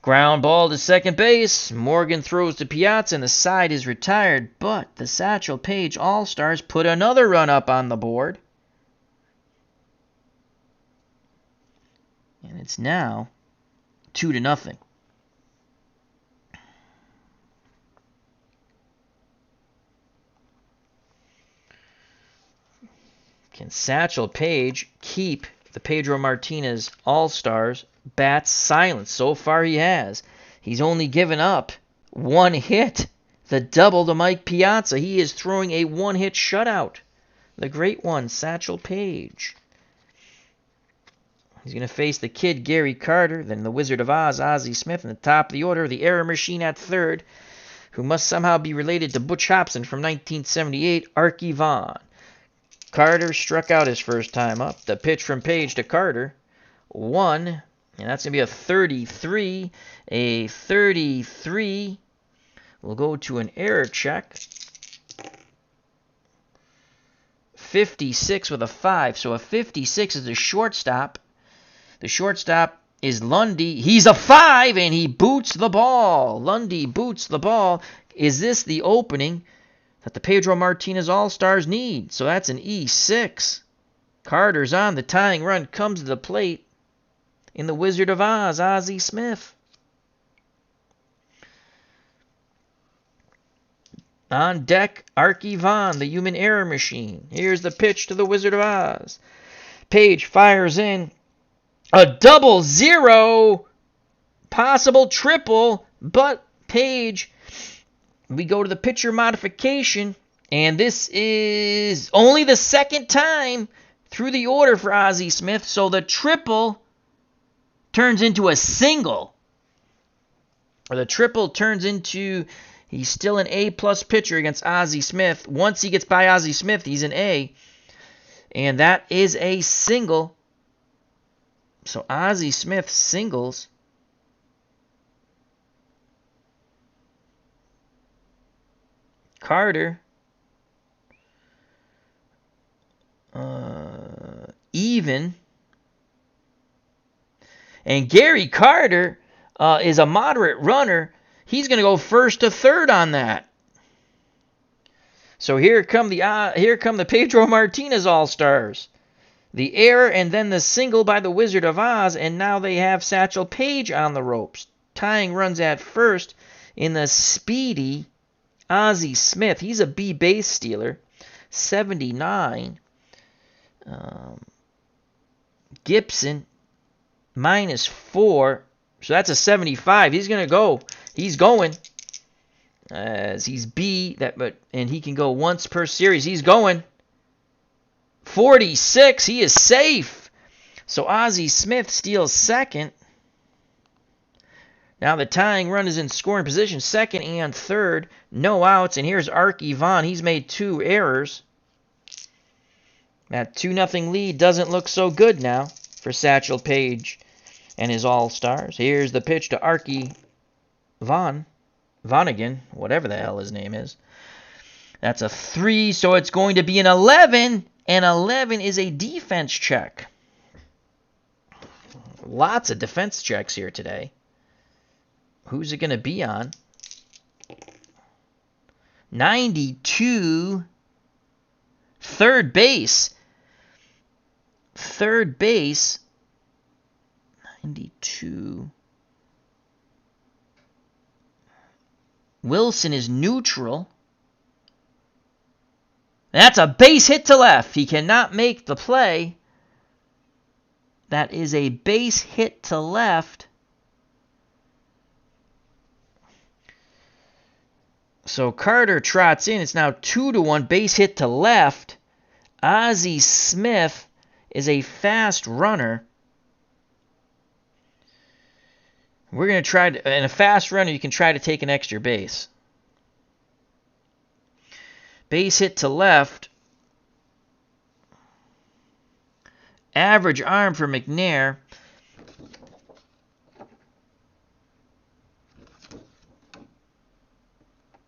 Ground ball to second base. Morgan throws to Piazza, and the side is retired. But the Satchel Paige All-Stars put another run up on the board. And it's now 2-0. Can Satchel Paige keep the Pedro Martinez All-Stars bats silent? So far he has. He's only given up 1 hit. The double to Mike Piazza. He is throwing a 1-hit shutout. The great one, Satchel Paige. He's going to face the kid, Gary Carter, then the Wizard of Oz, Ozzie Smith, in the top of the order, the error machine at third, who must somehow be related to Butch Hobson from 1978, Arky Vaughan. Carter struck out his first time up. The pitch from Paige to Carter, 1, and that's going to be a 33. A 33 will go to an error check. 56 with a 5, so a 56 is a shortstop. The shortstop is Lundy. He's a 5, and he boots the ball. Lundy boots the ball. Is this the opening that the Pedro Martinez All-Stars need? So that's an E6. Carter's on. The tying run comes to the plate in the Wizard of Oz, Ozzie Smith. On deck, Arky Vaughan, the human error machine. Here's the pitch to the Wizard of Oz. Paige fires in. A 0-0, possible triple, but Paige, we go to the pitcher modification, and this is only the second time through the order for Ozzie Smith, so the triple turns into a single. Or the triple turns into, he's still an A-plus pitcher against Ozzie Smith. Once he gets by Ozzie Smith, he's an A. And that is a single. So Ozzie Smith singles. Carter. Even. And Gary Carter is a moderate runner. He's going to go first to third on that. So here come the Pedro Martinez All-Stars. The error and then the single by the Wizard of Oz, and now they have Satchel Paige on the ropes. Tying runs at first in the speedy Ozzie Smith. He's a B base stealer. 79. Gibson, -4. So that's a 75. He's going to go. He's going. As he's B, and he can go once per series. He's going. 46. He is safe. So Ozzie Smith steals second. Now the tying run is in scoring position, second and third. No outs. And here's Arky Vaughn. He's made 2 errors. That 2-0 lead doesn't look so good now for Satchel Paige and his All-Stars. Here's the pitch to Arky Vonnegan, whatever the hell his name is. That's a 3, so it's going to be an 11, and 11 is a defense check. Lots of defense checks here today. Who's it going to be on? 92, third base. Third base, 92. Wilson is neutral. That's a base hit to left. He cannot make the play. That is a base hit to left. So Carter trots in. It's now 2-1. Base hit to left. Ozzie Smith is a fast runner. We're going to try to, in a fast runner, you can try to take an extra base. Base hit to left. Average arm for McNair.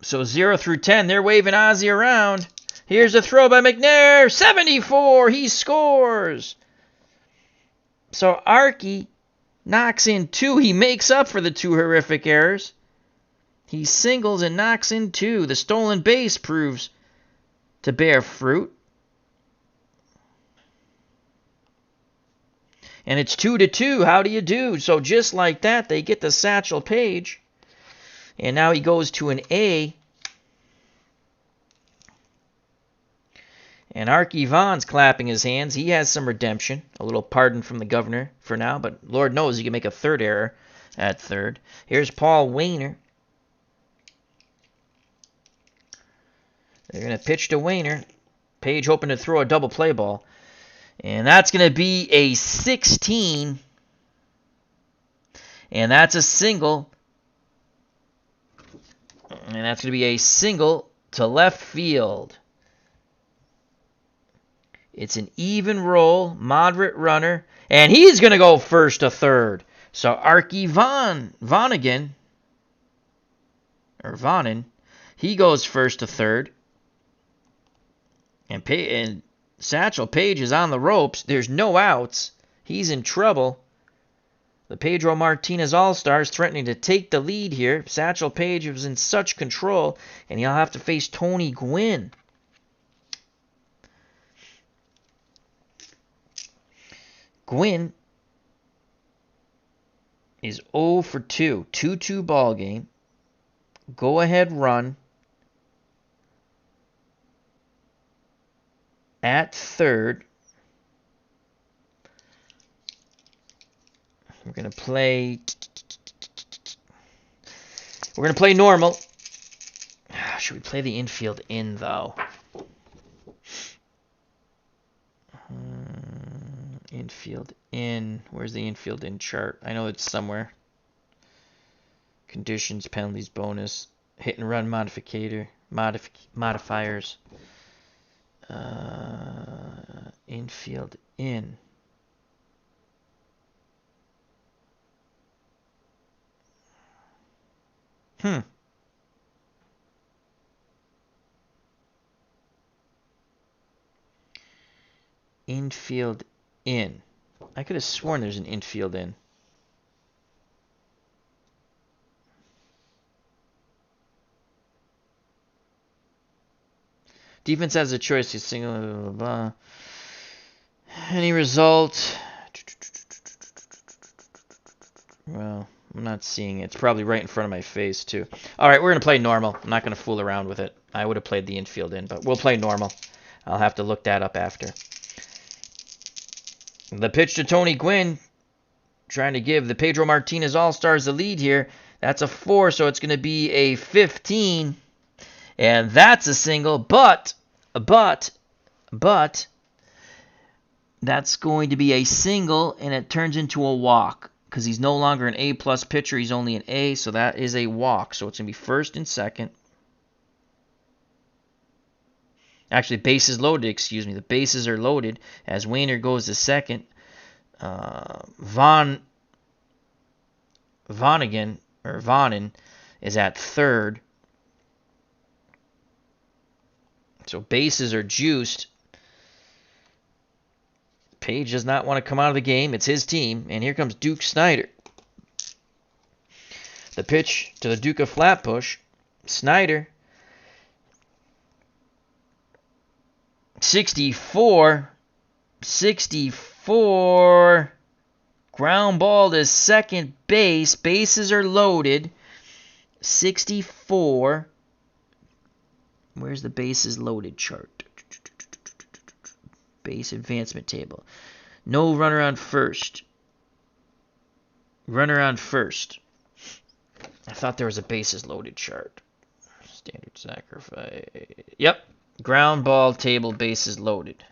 So 0 through 10, they're waving Ozzie around. Here's a throw by McNair. 74. He scores. So Arky knocks in 2. He makes up for the 2 horrific errors. He singles and knocks in 2. The stolen base proves to bear fruit. And it's 2-2. How do you do? So just like that, they get the Satchel Paige. And now he goes to an A. And Arky Vaughn's clapping his hands. He has some redemption. A little pardon from the governor for now. But Lord knows he can make a third error at third. Here's Paul Wainer. They're going to pitch to Wainer. Paige hoping to throw a double play ball. And that's going to be a 16. And that's a single. And that's going to be a single to left field. It's an even roll, moderate runner, and he's going to go first to third. So Arky Vonnegan, or Vonnen, he goes first to third. And Satchel Paige is on the ropes. There's no outs. He's in trouble. The Pedro Martinez All-Stars threatening to take the lead here. Satchel Paige was in such control, and he'll have to face Tony Gwynn. Gwynn is 0 for 2. 2-2 ball game. Go ahead run at third. We're going to play normal. Should we play the infield in, though? Infield. Infield in. Where's the infield in chart? I know it's somewhere. Conditions, penalties, bonus, hit and run modifiers. Infield in. Infield in. I could have sworn there's an infield in. Defense has a choice to single. Blah, blah, blah. Any result? Well, I'm not seeing it. It's probably right in front of my face, too. All right, we're going to play normal. I'm not going to fool around with it. I would have played the infield in, but we'll play normal. I'll have to look that up after. The pitch to Tony Gwynn, trying to give the Pedro Martinez All-Stars the lead here. That's a 4, so it's going to be a 15. And that's a single, but, that's going to be a single, and it turns into a walk. Because he's no longer an A-plus pitcher, he's only an A, so that is a walk. So it's going to be first and second. Actually, bases loaded, excuse me. The bases are loaded as Wainer goes to second. Vonen is at third. So bases are juiced. Paige does not want to come out of the game. It's his team. And here comes Duke Snider. The pitch to the Duke of Flatbush. Snider. 64. Ground ball to second base. Bases are loaded. 64. Where's the bases loaded chart? Base advancement table. No runner on first. Runner on first. I thought there was a bases loaded chart. Standard sacrifice. Yep. Ground ball table, bases loaded.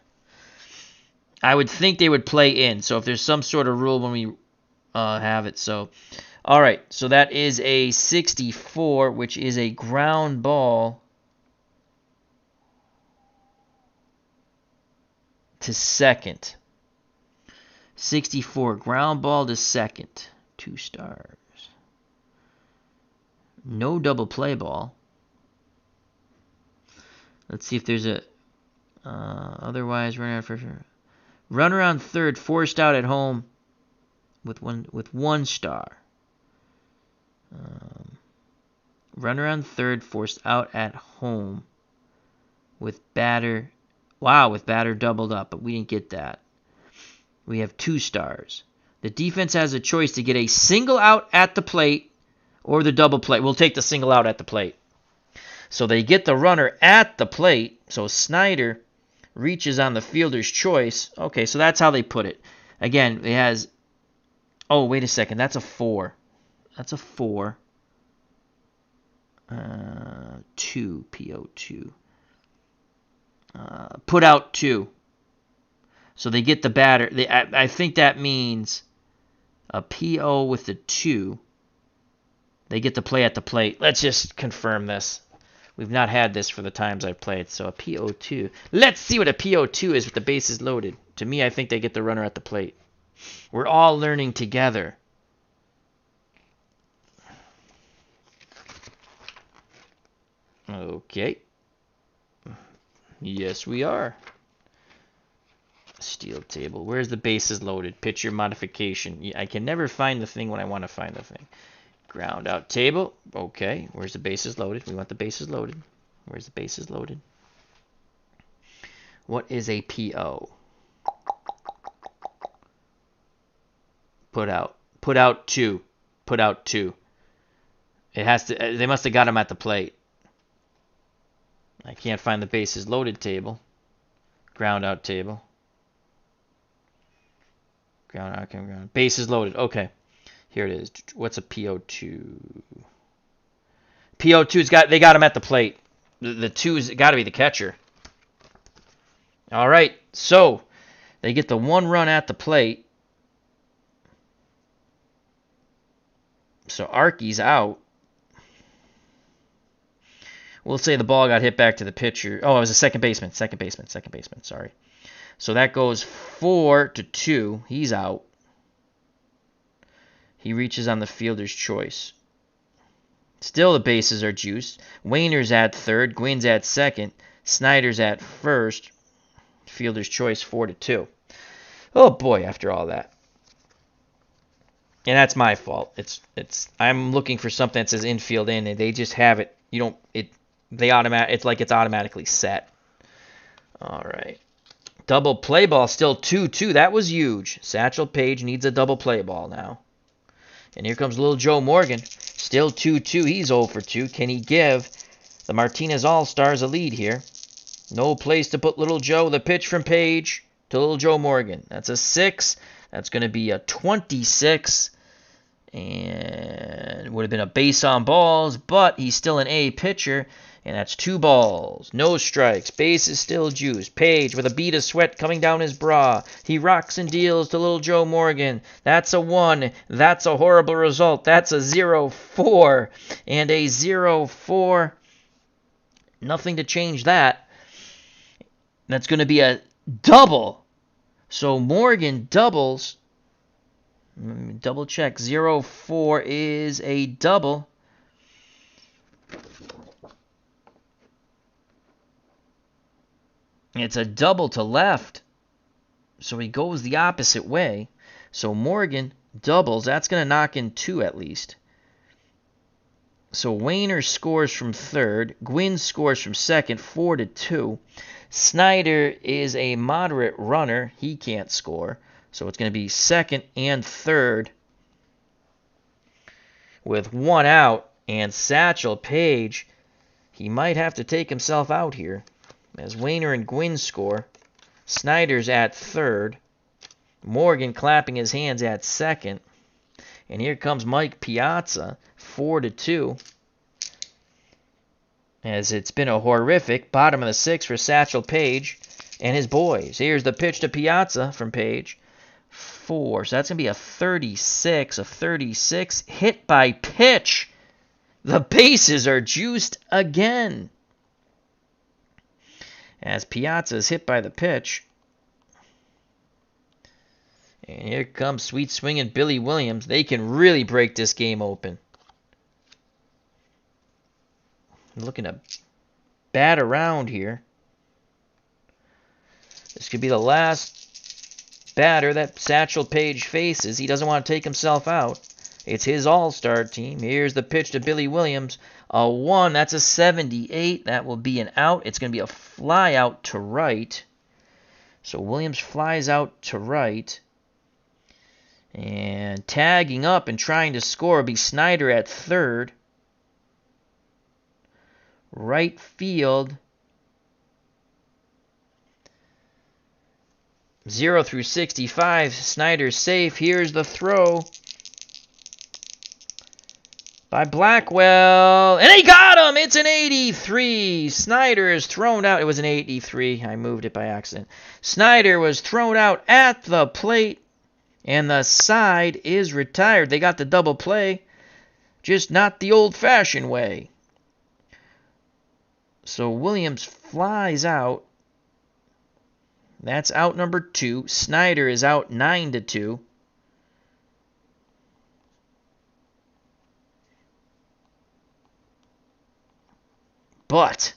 I would think they would play in. So if there's some sort of rule when we have it. So, all right. So that is a 64, which is a ground ball to second. 64, ground ball to second. 2 stars. No double play ball. Let's see if there's a otherwise runner on first. Runner on third, forced out at home with one star. Runner on third, forced out at home with batter. Wow, with batter doubled up, but we didn't get that. We have 2 stars. The defense has a choice to get a single out at the plate or the double play. We'll take the single out at the plate. So they get the runner at the plate. So Snider reaches on the fielder's choice. Okay, so that's how they put it. Again, it has... Oh, wait a second. That's a 4. That's a 4. 2, PO2. Put out 2. So they get the batter. I think that means a PO with the 2. They get to play at the plate. Let's just confirm this. We've not had this for the times I've played. So a PO2. Let's see what a PO2 is with the bases loaded. To me, I think they get the runner at the plate. We're all learning together. Okay. Yes, we are. Steel table. Where's the bases loaded? Pitcher modification. I can never find the thing when I want to find the thing. Ground out table. Okay. Where's the bases loaded? We want the bases loaded. Where's the bases loaded? What is a PO? Put out. Put out 2. Put out 2. It has to. They must have got him at the plate. I can't find the bases loaded table. Ground out table. Ground out, ground. Bases loaded. Okay. Here it is. What's a PO2? PO2's they got him at the plate. The 2's got to be the catcher. All right. So they get the 1 run at the plate. So Arky's out. We'll say the ball got hit back to the pitcher. Oh, it was a second baseman. Sorry. So that goes 4-2. He's out. He reaches on the fielder's choice. Still the bases are juiced. Wayner's at third. Gwynn's at second. Snyder's at first. Fielder's choice 4-2. Oh boy, after all that. And that's my fault. I'm looking for something that says infield in, and they just have it. It's like it's automatically set. All right. Double play ball, still 2-2. That was huge. Satchel Paige needs a double play ball now. And here comes little Joe Morgan. Still 2-2. He's 0-2. Can he give the Martinez All-Stars a lead here? No place to put little Joe. The pitch from Paige to little Joe Morgan. That's a 6. That's going to be a 26. And it would have been a base on balls, but he's still an A pitcher. And that's 2 balls, no strikes, base is still juiced. Paige with a bead of sweat coming down his bra. He rocks and deals to little Joe Morgan. That's a 1. That's a horrible result. That's a 0-4 and a 0-4. Nothing to change that. That's going to be a double. So Morgan doubles. Let me double check. 0-4 is a double. It's a double to left. So he goes the opposite way. So Morgan doubles. That's going to knock in 2 at least. So Wayner scores from third. Gwynn scores from second, 4-2. Snyder is a moderate runner. He can't score. So it's going to be second and third with 1 out. And Satchel Paige, he might have to take himself out here. As Wayner and Gwynn score. Snyder's at third. Morgan clapping his hands at second. And here comes Mike Piazza, 4-2. As it's been a horrific bottom of the 6th for Satchel Paige and his boys. Here's the pitch to Piazza from Paige. 4. So that's going to be a 36. A 36 hit by pitch. The bases are juiced again. As Piazza is hit by the pitch. And here comes sweet swinging Billy Williams. They can really break this game open. Looking to bat around here. This could be the last batter that Satchel Paige faces. He doesn't want to take himself out. It's his all-star team. Here's the pitch to Billy Williams. A 1. That's a 78. That will be an out. It's going to be a fly out to right. So Williams flies out to right. And tagging up and trying to score will be Snyder at third. Right field. 0-65. Snyder's safe. Here's the throw by Blackwell. And he got him! It's an 83. Snyder is thrown out. It was an 83. I moved it by accident. Snyder was thrown out at the plate. And the side is retired. They got the double play. Just not the old-fashioned way. So Williams flies out. That's out number 2. Snyder is out 9-2. But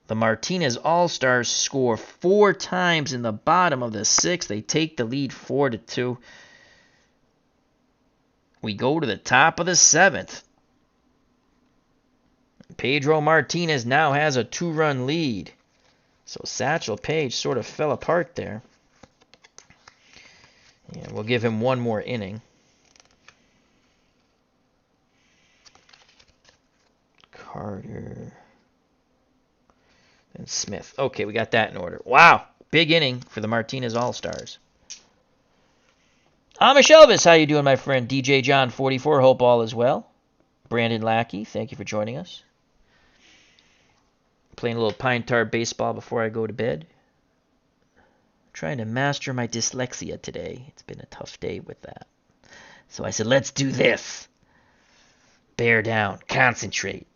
the Martinez All-Stars score 4 times in the bottom of the 6th. They take the lead 4-2. We go to the top of the 7th. Pedro Martinez now has a 2-run lead. So Satchel Paige sort of fell apart there. And we'll give him 1 more inning. Carter and Smith. Okay, we got that in order. Wow, big inning for the Martinez All-Stars. Amish Elvis, how you doing, my friend? DJ John 44, hope all is well. Brandon Lackey, thank you for joining us. Playing a little pine tar baseball before I go to bed. Trying to master my dyslexia today. It's been a tough day with that. So I said, let's do this. Bear down. Concentrate.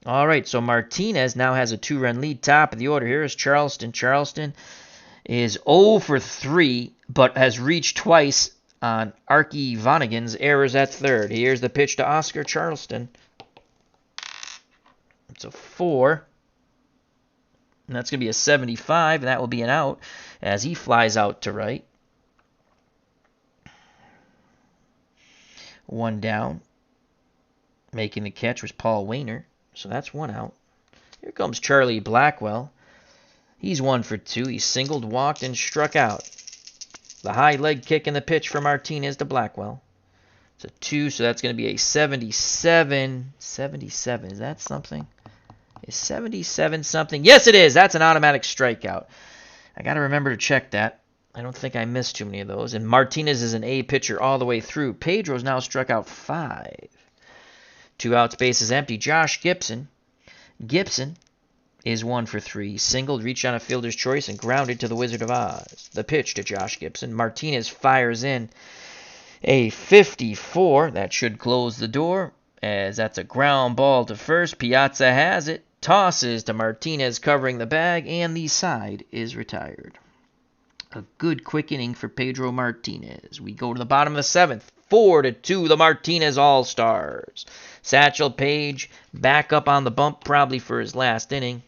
All right, so Martinez now has a 2-run lead. Top of the order here is Charleston. Charleston is 0 for 3, but has reached twice on Arky Vonnegan's errors at third. Here's the pitch to Oscar Charleston. It's a 4. And that's going to be a 75, and that will be an out as he flies out to right. 1 down. Making the catch was Paul Wainer. So that's 1 out. Here comes Charlie Blackwell. He's 1 for 2. He singled, walked, and struck out. The high leg kick in the pitch for Martinez to Blackwell. It's a 2, so that's going to be a 77. 77, is that something? Is 77 something? Yes, it is. That's an automatic strikeout. I got to remember to check that. I don't think I missed too many of those. And Martinez is an A pitcher all the way through. Pedro's now struck out 5. 2 outs, bases empty. Josh Gibson. Gibson is 1 for 3. Singled, reached on a fielder's choice, and grounded to the Wizard of Oz. The pitch to Josh Gibson. Martinez fires in a 54. That should close the door, as that's a ground ball to first. Piazza has it. Tosses to Martinez covering the bag, and the side is retired. A good quick inning for Pedro Martinez. We go to the bottom of the 7th. 4-2, the Martinez All-Stars. Satchel Paige back up on the bump, probably for his last inning,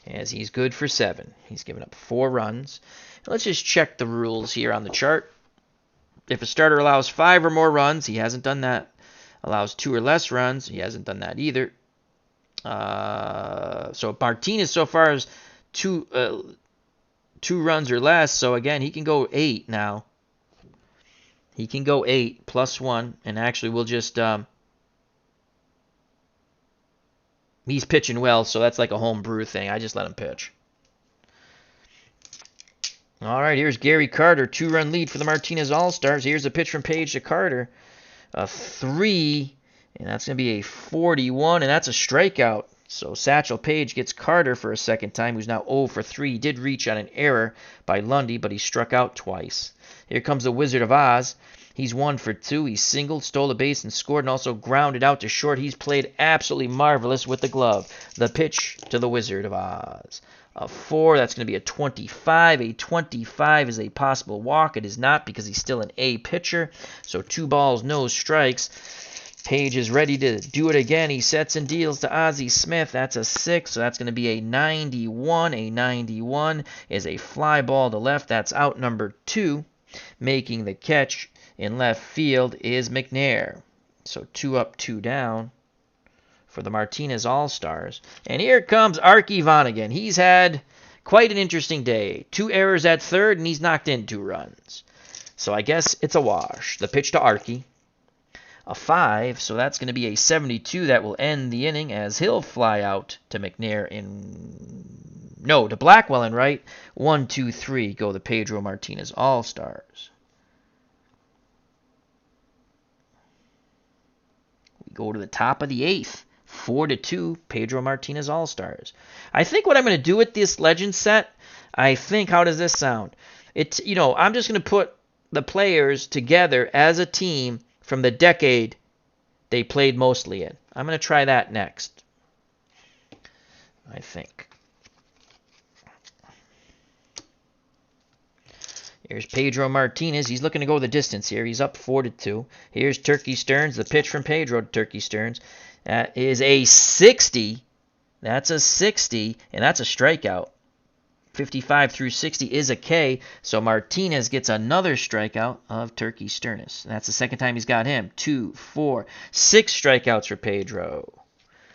as he's good for 7. He's given up 4 runs. Let's just check the rules here on the chart. If a starter allows 5 or more runs, he hasn't done that. Allows 2 or less runs, he hasn't done that either. So Martinez so far is 2 runs or less. So again, he can go 8 now. He can go 8 plus 1, and actually we'll just he's pitching well, so that's like a home brew thing. I just let him pitch. All right, here's Gary Carter, 2-run lead for the Martinez All-Stars. Here's a pitch from Paige to Carter, a 3, and that's going to be a 41, and that's a strikeout. So Satchel Paige gets Carter for a second time, who's now 0 for 3. He did reach on an error by Lundy, but he struck out twice. Here comes the Wizard of Oz. He's 1 for 2. He singled, stole a base, and scored, and also grounded out to short. He's played absolutely marvelous with the glove. The pitch to the Wizard of Oz. A 4, that's going to be a 25. A 25 is a possible walk. It is not, because he's still an A pitcher. So 2 balls, no strikes. Paige is ready to do it again. He sets and deals to Ozzie Smith. That's a 6, so that's going to be a 91. A 91 is a fly ball to left. That's out number 2. Making the catch in left field is McNair. So 2 up, 2 down for the Martinez All-Stars. And here comes Arky Vonnegan. He's had quite an interesting day. 2 errors at third, and he's knocked in 2 runs. So I guess it's a wash. The pitch to Arky. A 5, so that's going to be a 72. That will end the inning, as he'll fly out to McNair to Blackwell in right. 1, 2, 3 go the Pedro Martinez All-Stars. We go to the top of the 8th. 4-2, Pedro Martinez All-Stars. I think what I'm going to do with this legend set, how does this sound? I'm just going to put the players together as a team from the decade they played mostly in. I'm going to try that next, I think. Here's Pedro Martinez. He's looking to go the distance here. He's up 4-2. Here's Turkey Stearns. The pitch from Pedro to Turkey Stearns. That is a 60. That's a 60, and that's a strikeout. 55 through 60 is a K, so Martinez gets another strikeout of Turkey Stearns. That's the second time he's got him. 2, 4, 6 strikeouts for Pedro.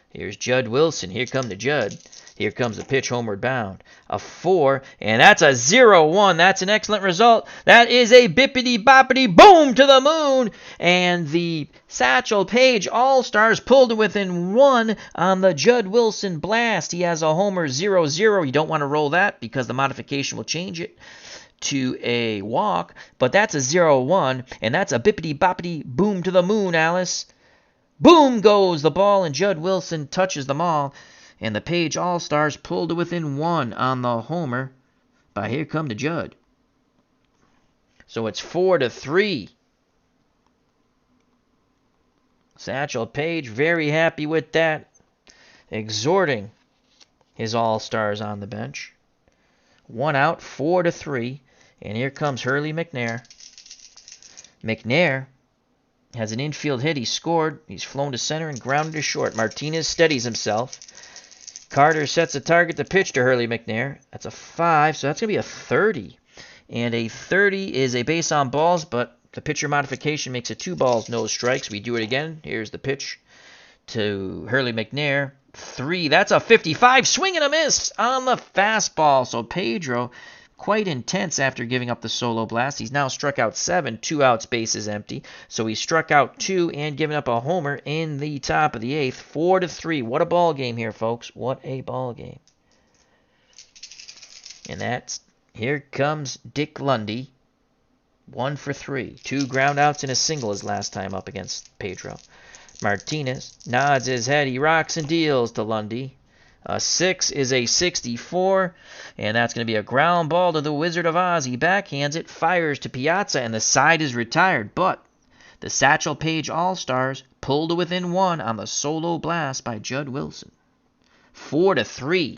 Here's Judd Wilson. Here comes the Judd. Here comes the pitch homeward bound. A 4, and that's a 0-1. That's an excellent result. That is a bippity-boppity boom to the moon. And the Satchel Paige All-Stars pulled it within 1 on the Judd Wilson blast. He has a homer 0-0. You don't want to roll that because the modification will change it to a walk. But that's a 0-1, and that's a bippity-boppity boom to the moon, Alice. Boom goes the ball, and Judd Wilson touches them all. And the Paige All-Stars pulled to within 1 on the homer. But here come the Judd. So it's 4-3. Satchel Paige very happy with that, exhorting his all-stars on the bench. 1 out, 4-3. And here comes Hurley McNair. McNair has an infield hit. He scored. He's flown to center and grounded to short. Martinez steadies himself. Carter sets a target to pitch to Hurley McNair. That's a 5, so that's going to be a 30. And a 30 is a base on balls, but the pitcher modification makes it 2 balls, no strikes. We do it again. Here's the pitch to Hurley McNair. 3, that's a 55. Swing and a miss on the fastball. So Pedro, quite intense after giving up the solo blast. He's now struck out 7, 2 outs, bases empty. So he struck out 2 and given up a homer in the top of the 8th. 4-3. What a ball game here, folks. What a ball game. And that's, here comes Dick Lundy. 1 for 3. 2 ground outs and a single his last time up against Pedro. Martinez nods his head. He rocks and deals to Lundy. A 6 is a 64, and that's going to be a ground ball to the Wizard of Oz. He backhands it, fires to Piazza, and the side is retired. But the Satchel Paige All-Stars pulled to within 1 on the solo blast by Judd Wilson. 4-3.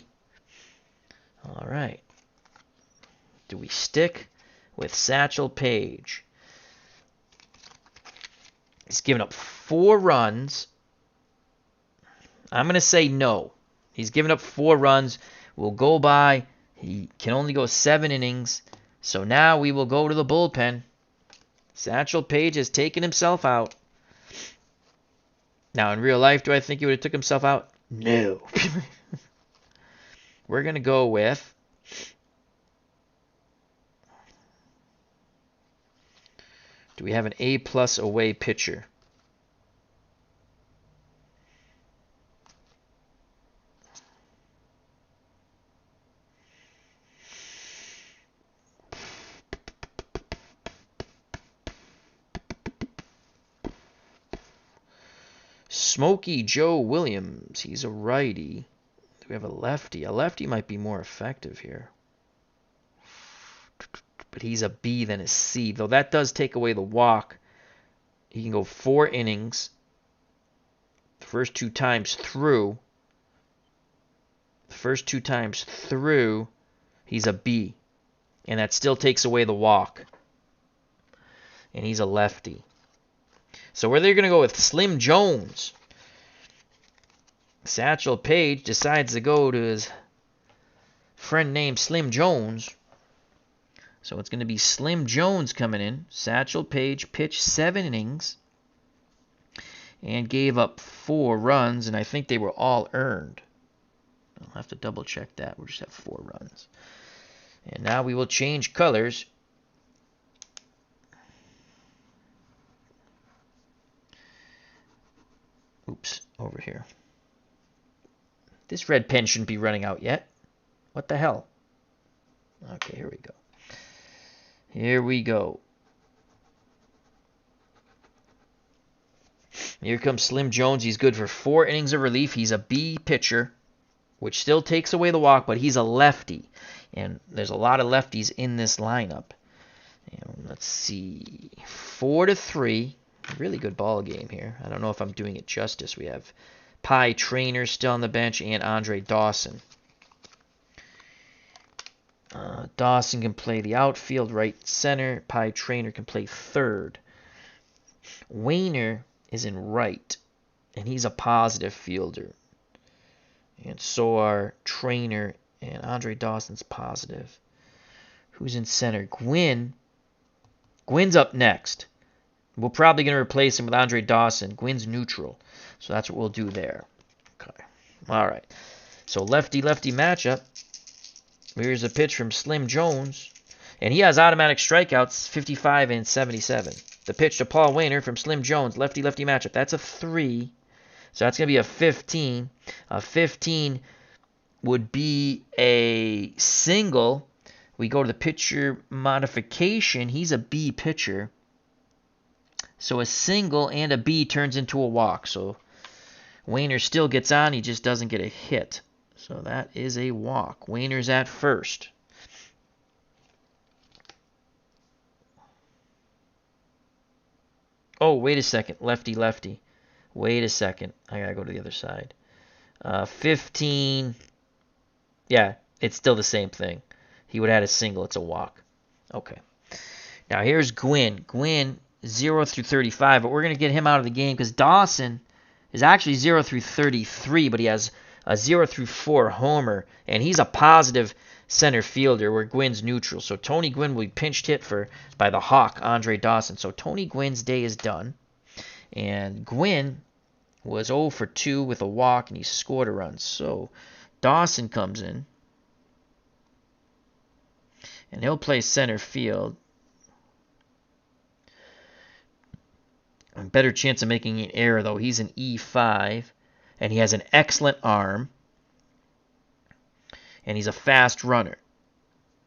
All right. Do we stick with Satchel Paige? He's given up 4 runs. I'm going to say no. He's given up 4 runs. We'll go by. He can only go 7 innings. So now we will go to the bullpen. Satchel Paige has taken himself out. Now, in real life, do I think he would have took himself out? No. We're going to go with... Do we have an A+ away pitcher? Smokey Joe Williams. He's a righty. Do we have a lefty? A lefty might be more effective here. But he's a B than a C, though that does take away the walk. He can go 4 innings. The first 2 times through. He's a B. And that still takes away the walk. And he's a lefty. So where they're going to go with Slim Jones. Satchel Paige decides to go to his friend named Slim Jones. So it's going to be Slim Jones coming in. Satchel Paige pitched 7 innings and gave up 4 runs, and I think they were all earned. I'll have to double check that. We'll just have 4 runs. And now we will change colors. Oops, over here. This red pen shouldn't be running out yet. What the hell? Okay, here we go. Here we go. Here comes Slim Jones. He's good for 4 innings of relief. He's a B pitcher, which still takes away the walk, but he's a lefty. And there's a lot of lefties in this lineup. And let's see. 4-3. Really good ball game here. I don't know if I'm doing it justice. We have Pie Traynor still on the bench and Andre Dawson. Dawson can play the outfield, right center. Pie Traynor can play third. Wayner is in right, and he's a positive fielder. And so are Traynor and Andre Dawson's positive. Who's in center? Gwynn. Gwynn's up next. We're probably going to replace him with Andre Dawson. Gwynn's neutral. So that's what we'll do there. Okay. All right. So lefty-lefty matchup. Here's a pitch from Slim Jones. And he has automatic strikeouts, 55 and 77. The pitch to Paul Wayner from Slim Jones. Lefty-lefty matchup. That's a 3. So that's going to be a 15. A 15 would be a single. We go to the pitcher modification. He's a B pitcher. So a single and a B turns into a walk. So Wayner still gets on. He just doesn't get a hit. So that is a walk. Wayner's at first. Oh, wait a second. Lefty, lefty. Wait a second. I gotta go to the other side. 15. Yeah, it's still the same thing. He would have had a single. It's a walk. Okay. Now here's Gwynn. Gwynn, 0 through 35, but we're going to get him out of the game because Dawson is actually 0 through 33, but he has a 0 through 4 homer, and he's a positive center fielder where Gwynn's neutral. So Tony Gwynn will be pinched hit by the Hawk, Andre Dawson. So Tony Gwynn's day is done. And Gwynn was 0 for 2 with a walk, and he scored a run. So Dawson comes in, and he'll play center field. A better chance of making an error, though. He's an E5, and he has an excellent arm, and he's a fast runner,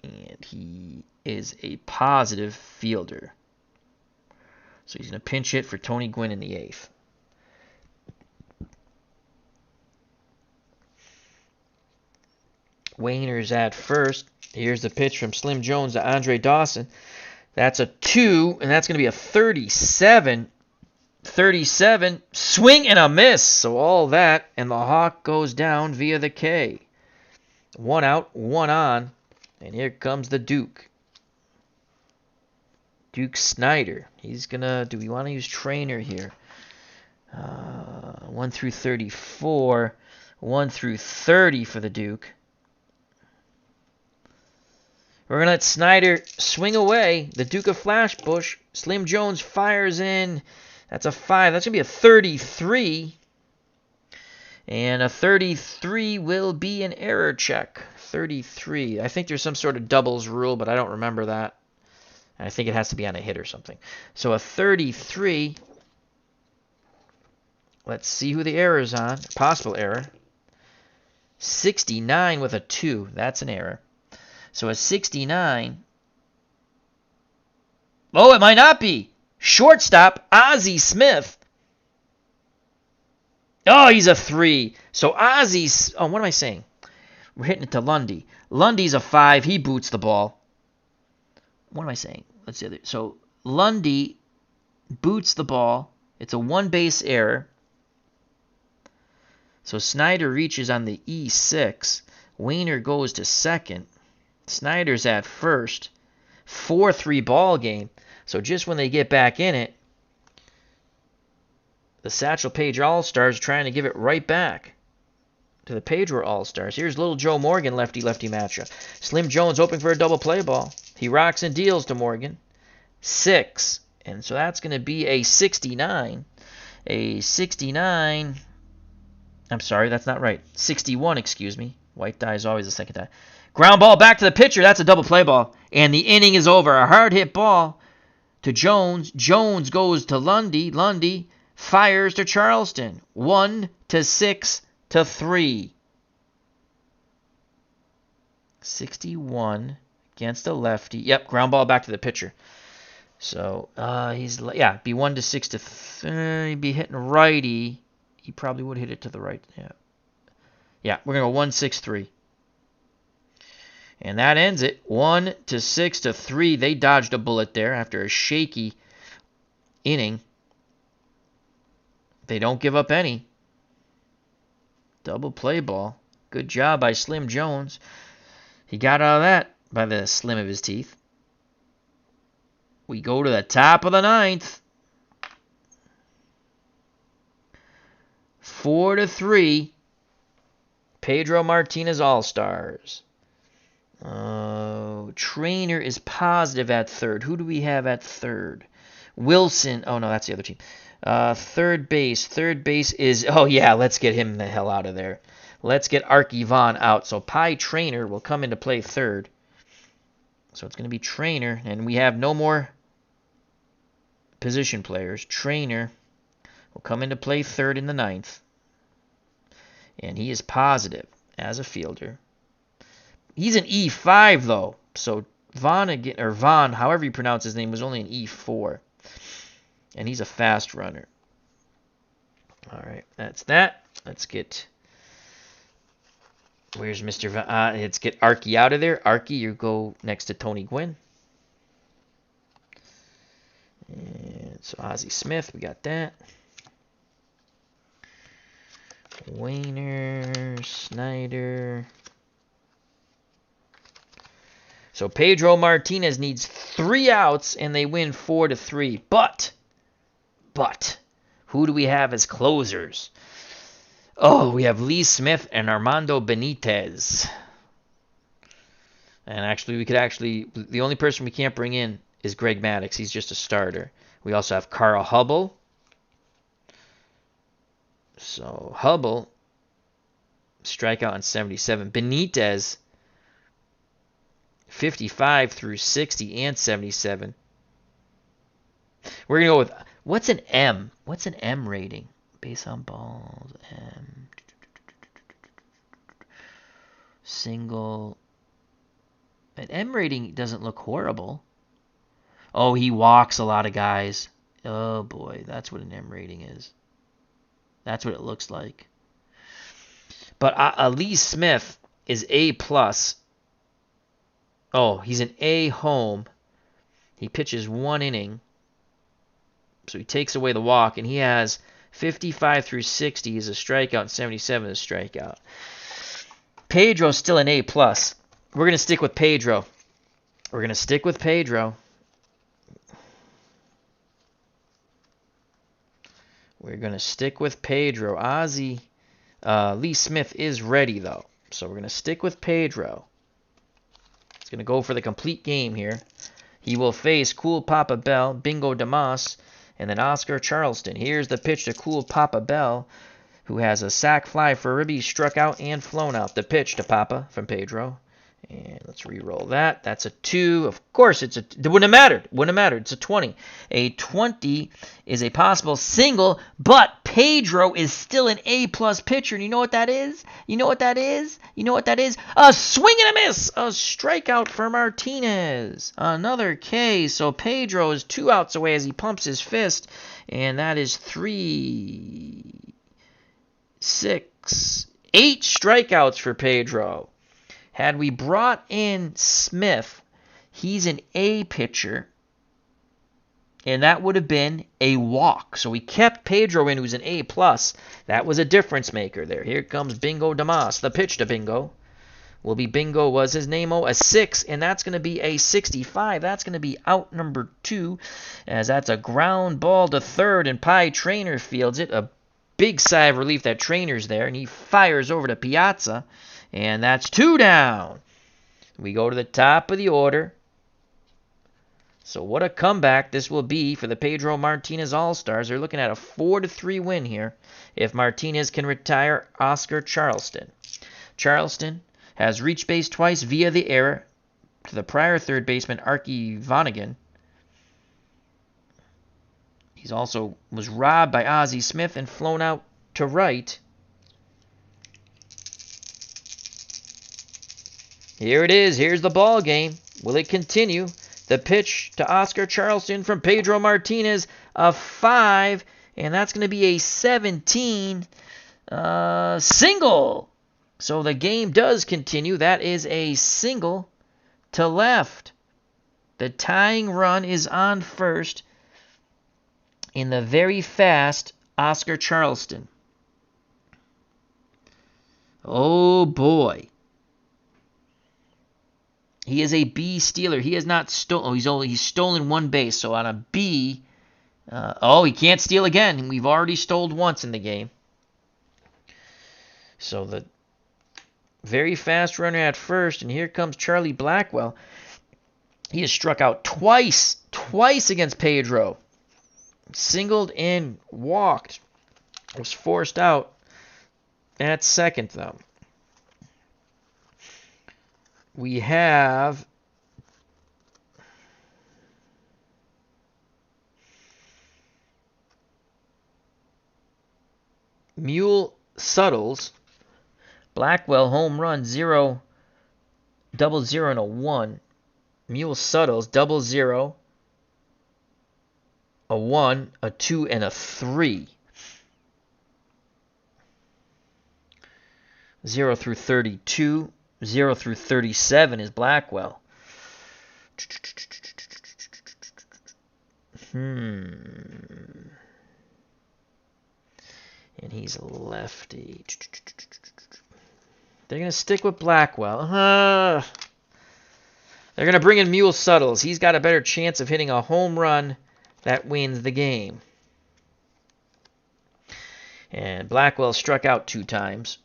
and he is a positive fielder. So he's going to pinch hit for Tony Gwynn in the 8th. Wayner's at first. Here's the pitch from Slim Jones to Andre Dawson. That's a 2, and that's going to be a 37. 37, swing and a miss. So all that, and the Hawk goes down via the K. 1 out, 1 on, and here comes the Duke. Duke Snyder. He's gonna. Do we want to use trainer here? 1 through 34, 1 through 30 for the Duke. We're gonna let Snyder swing away. The Duke of Flashbush. Slim Jones fires in. That's a 5. That's going to be a 33. And a 33 will be an error check. 33. I think there's some sort of doubles rule, but I don't remember that. I think it has to be on a hit or something. So a 33. Let's see who the error is on. Possible error. 69 with a 2. That's an error. So a 69. Oh, it might not be. Shortstop, Ozzie Smith. Oh, he's a 3. So Ozzy's... Oh, what am I saying? We're hitting it to Lundy. Lundy's a 5. He boots the ball. What am I saying? Let's see. So Lundy boots the ball. It's a 1-base error. So Snyder reaches on the E6. Wayner goes to second. Snyder's at first. 4-3 ball game. So just when they get back in it, the Satchel Paige Allstars trying to give it right back to the Pedro Allstars. Here's little Joe Morgan, lefty-lefty matchup. Slim Jones hoping for a double play ball. He rocks and deals to Morgan. 6. And so that's going to be a 69. A 69. I'm sorry, that's not right. 61, excuse me. White die is always the second die. Ground ball back to the pitcher. That's a double play ball. And the inning is over. A hard hit ball to Jones. Jones goes to Lundy. Lundy fires to Charleston. 1-6-3. 61 against a lefty. Yep, ground ball back to the pitcher. So he's be 1-6-3. He'd be hitting righty. He probably would hit it to the right. Yeah, we're gonna go 1-6-3. And that ends it. 1-6-3. They dodged a bullet there after a shaky inning. They don't give up any. Double play ball. Good job by Slim Jones. He got out of that by the slim of his teeth. We go to the top of the 9th. 4-3. Pedro Martinez Allstars. Trainer is positive at third. Who do we have at third? Wilson. Oh, no, that's the other team. Third base. Third base is... Oh, yeah, let's get him the hell out of there. Let's get Arky Vaughn out. So Pi Trainer will come into play third. So it's going to be Trainer. And we have no more position players. Trainer will come into play third in the 9th. And he is positive as a fielder. He's an E5, though. So Vaughn, again, or Vaughn, however you pronounce his name, was only an E4. And he's a fast runner. All right, that's that. Let's get... Where's Mr. Vaughn? Let's get Arky out of there. Arky, you go next to Tony Gwynn. And So Ozzie Smith, we got that. Wayner, Snyder. So Pedro Martinez needs 3 outs, and they win 4-3. But, who do we have as closers? Oh, we have Lee Smith and Armando Benitez. And actually, the only person we can't bring in is Greg Maddux. He's just a starter. We also have Carl Hubble. So Hubble, strikeout on 77. Benitez, 55 through 60 and 77. We're going to go with, what's an M? What's an M rating? Base on balls, M. Single. An M rating doesn't look horrible. Oh, he walks a lot of guys. Oh boy, that's what an M rating is. That's what it looks like. But Lee Smith is A+. Oh, he's an A home. He pitches 1 inning. So he takes away the walk, and he has 55 through 60 is a strikeout, and 77 is a strikeout. Pedro's still an A+. We're going to stick with Pedro. We're going to stick with Pedro. We're going to stick with Pedro. Lee Smith is ready, though. So we're going to stick with Pedro. He's going to go for the complete game here. He will face Cool Papa Bell, Bingo DeMoss, and then Oscar Charleston. Here's the pitch to Cool Papa Bell, who has a sac fly for Ribby, struck out and flown out. The pitch to Papa from Pedro. And let's re-roll that. That's a 2. Of course, it wouldn't have mattered. It's a 20. A 20 is a possible single, but Pedro is still an A+ pitcher. And you know what that is? A swing and a miss. A strikeout for Martinez. Another K. So Pedro is 2 outs away as he pumps his fist. And that is 3, 6, 8 strikeouts for Pedro. Had we brought in Smith, he's an A pitcher, and that would have been a walk. So we kept Pedro in, who's an A+. That was a difference maker there. Here comes Bingo DeMoss. The pitch to Bingo will be Bingo was his name, a 6, and that's going to be a 65. That's going to be out number 2, as that's a ground ball to third, and Pie Traynor fields it. A big sigh of relief that Trainor's there, and he fires over to Piazza. And that's 2 down. We go to the top of the order. So what a comeback this will be for the Pedro Martinez All-Stars. They're looking at a 4-3 win here if Martinez can retire Oscar Charleston. Charleston has reached base twice via the error to the prior third baseman Archie Vonnegut. He's also was robbed by Ozzie Smith and flown out to right. Here it is. Here's the ball game. Will it continue? The pitch to Oscar Charleston from Pedro Martinez, a 5, and that's going to be a 17 single. So the game does continue. That is a single to left. The tying run is on first in the very fast Oscar Charleston. Oh boy. He is a B stealer. He has not stolen. He's stolen 1 base. So on a B, he can't steal again. We've already stole once in the game. So the very fast runner at first, and here comes Charlie Blackwell. He has struck out twice against Pedro. Singled and walked. Was forced out at second though. We have Mule Suttles, Blackwell home run 0, 0-0 and a 1. Mule Suttles 0-0, a 1, a 2 and a 3. 0 through 32. 0 through 37 is Blackwell. And he's a lefty. They're going to stick with Blackwell. They're going to bring in Mule Suttles. He's got a better chance of hitting a home run that wins the game. And Blackwell struck out 2 times.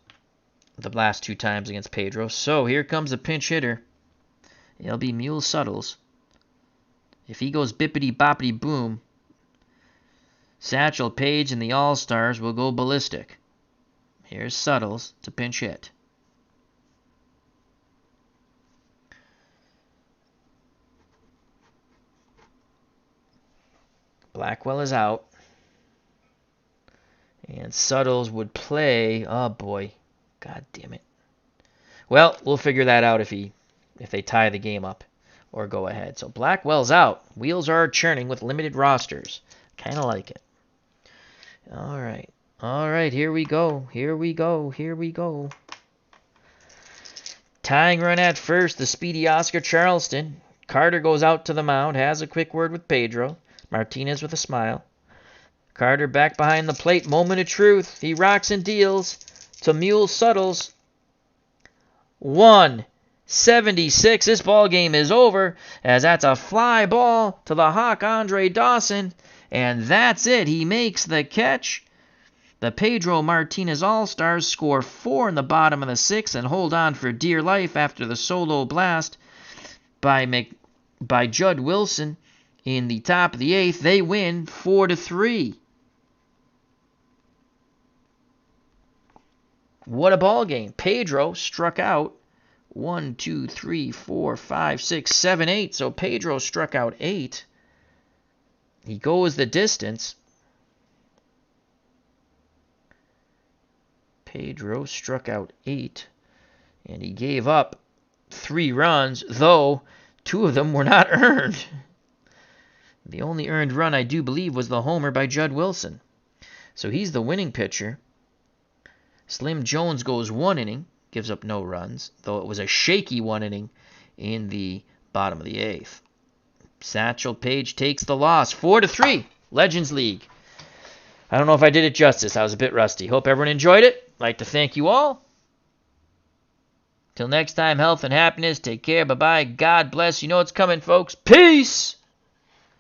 The last 2 times against Pedro. So here comes a pinch hitter. It'll be Mule Suttles. If he goes bippity-boppity boom, Satchel Paige and the Allstars will go ballistic. Here's Suttles to pinch hit. Blackwell is out. And Suttles would play. Oh boy. God damn it. Well, we'll figure that out if they tie the game up or go ahead. So Blackwell's out. Wheels are churning with limited rosters. Kind of like it. All right. All right, here we go. Here we go. Here we go. Tying run at first, the speedy Oscar Charleston. Carter goes out to the mound, has a quick word with Pedro. Martinez with a smile. Carter back behind the plate, moment of truth. He rocks and deals to Mule Suttles. 176. This ball game is over as that's a fly ball to the Hawk Andre Dawson. And that's it. He makes the catch. The Pedro Martinez All-Stars score 4 in the bottom of the 6th and hold on for dear life after the solo blast by Judd Wilson in the top of the 8th. They win 4-3. What a ball game. Pedro struck out 1, 2, 3, 4, 5, 6, 7, 8. So Pedro struck out 8. He goes the distance. Pedro struck out 8. And he gave up 3 runs, though 2 of them were not earned. The only earned run, I do believe, was the homer by Judd Wilson. So he's the winning pitcher. Slim Jones goes 1 inning, gives up no runs, though it was a shaky 1 inning in the bottom of the 8th. Satchel Paige takes the loss, 4-3, Legends League. I don't know if I did it justice. I was a bit rusty. Hope everyone enjoyed it. I'd like to thank you all. Till next time, health and happiness. Take care. Bye-bye. God bless. You know what's coming, folks. Peace!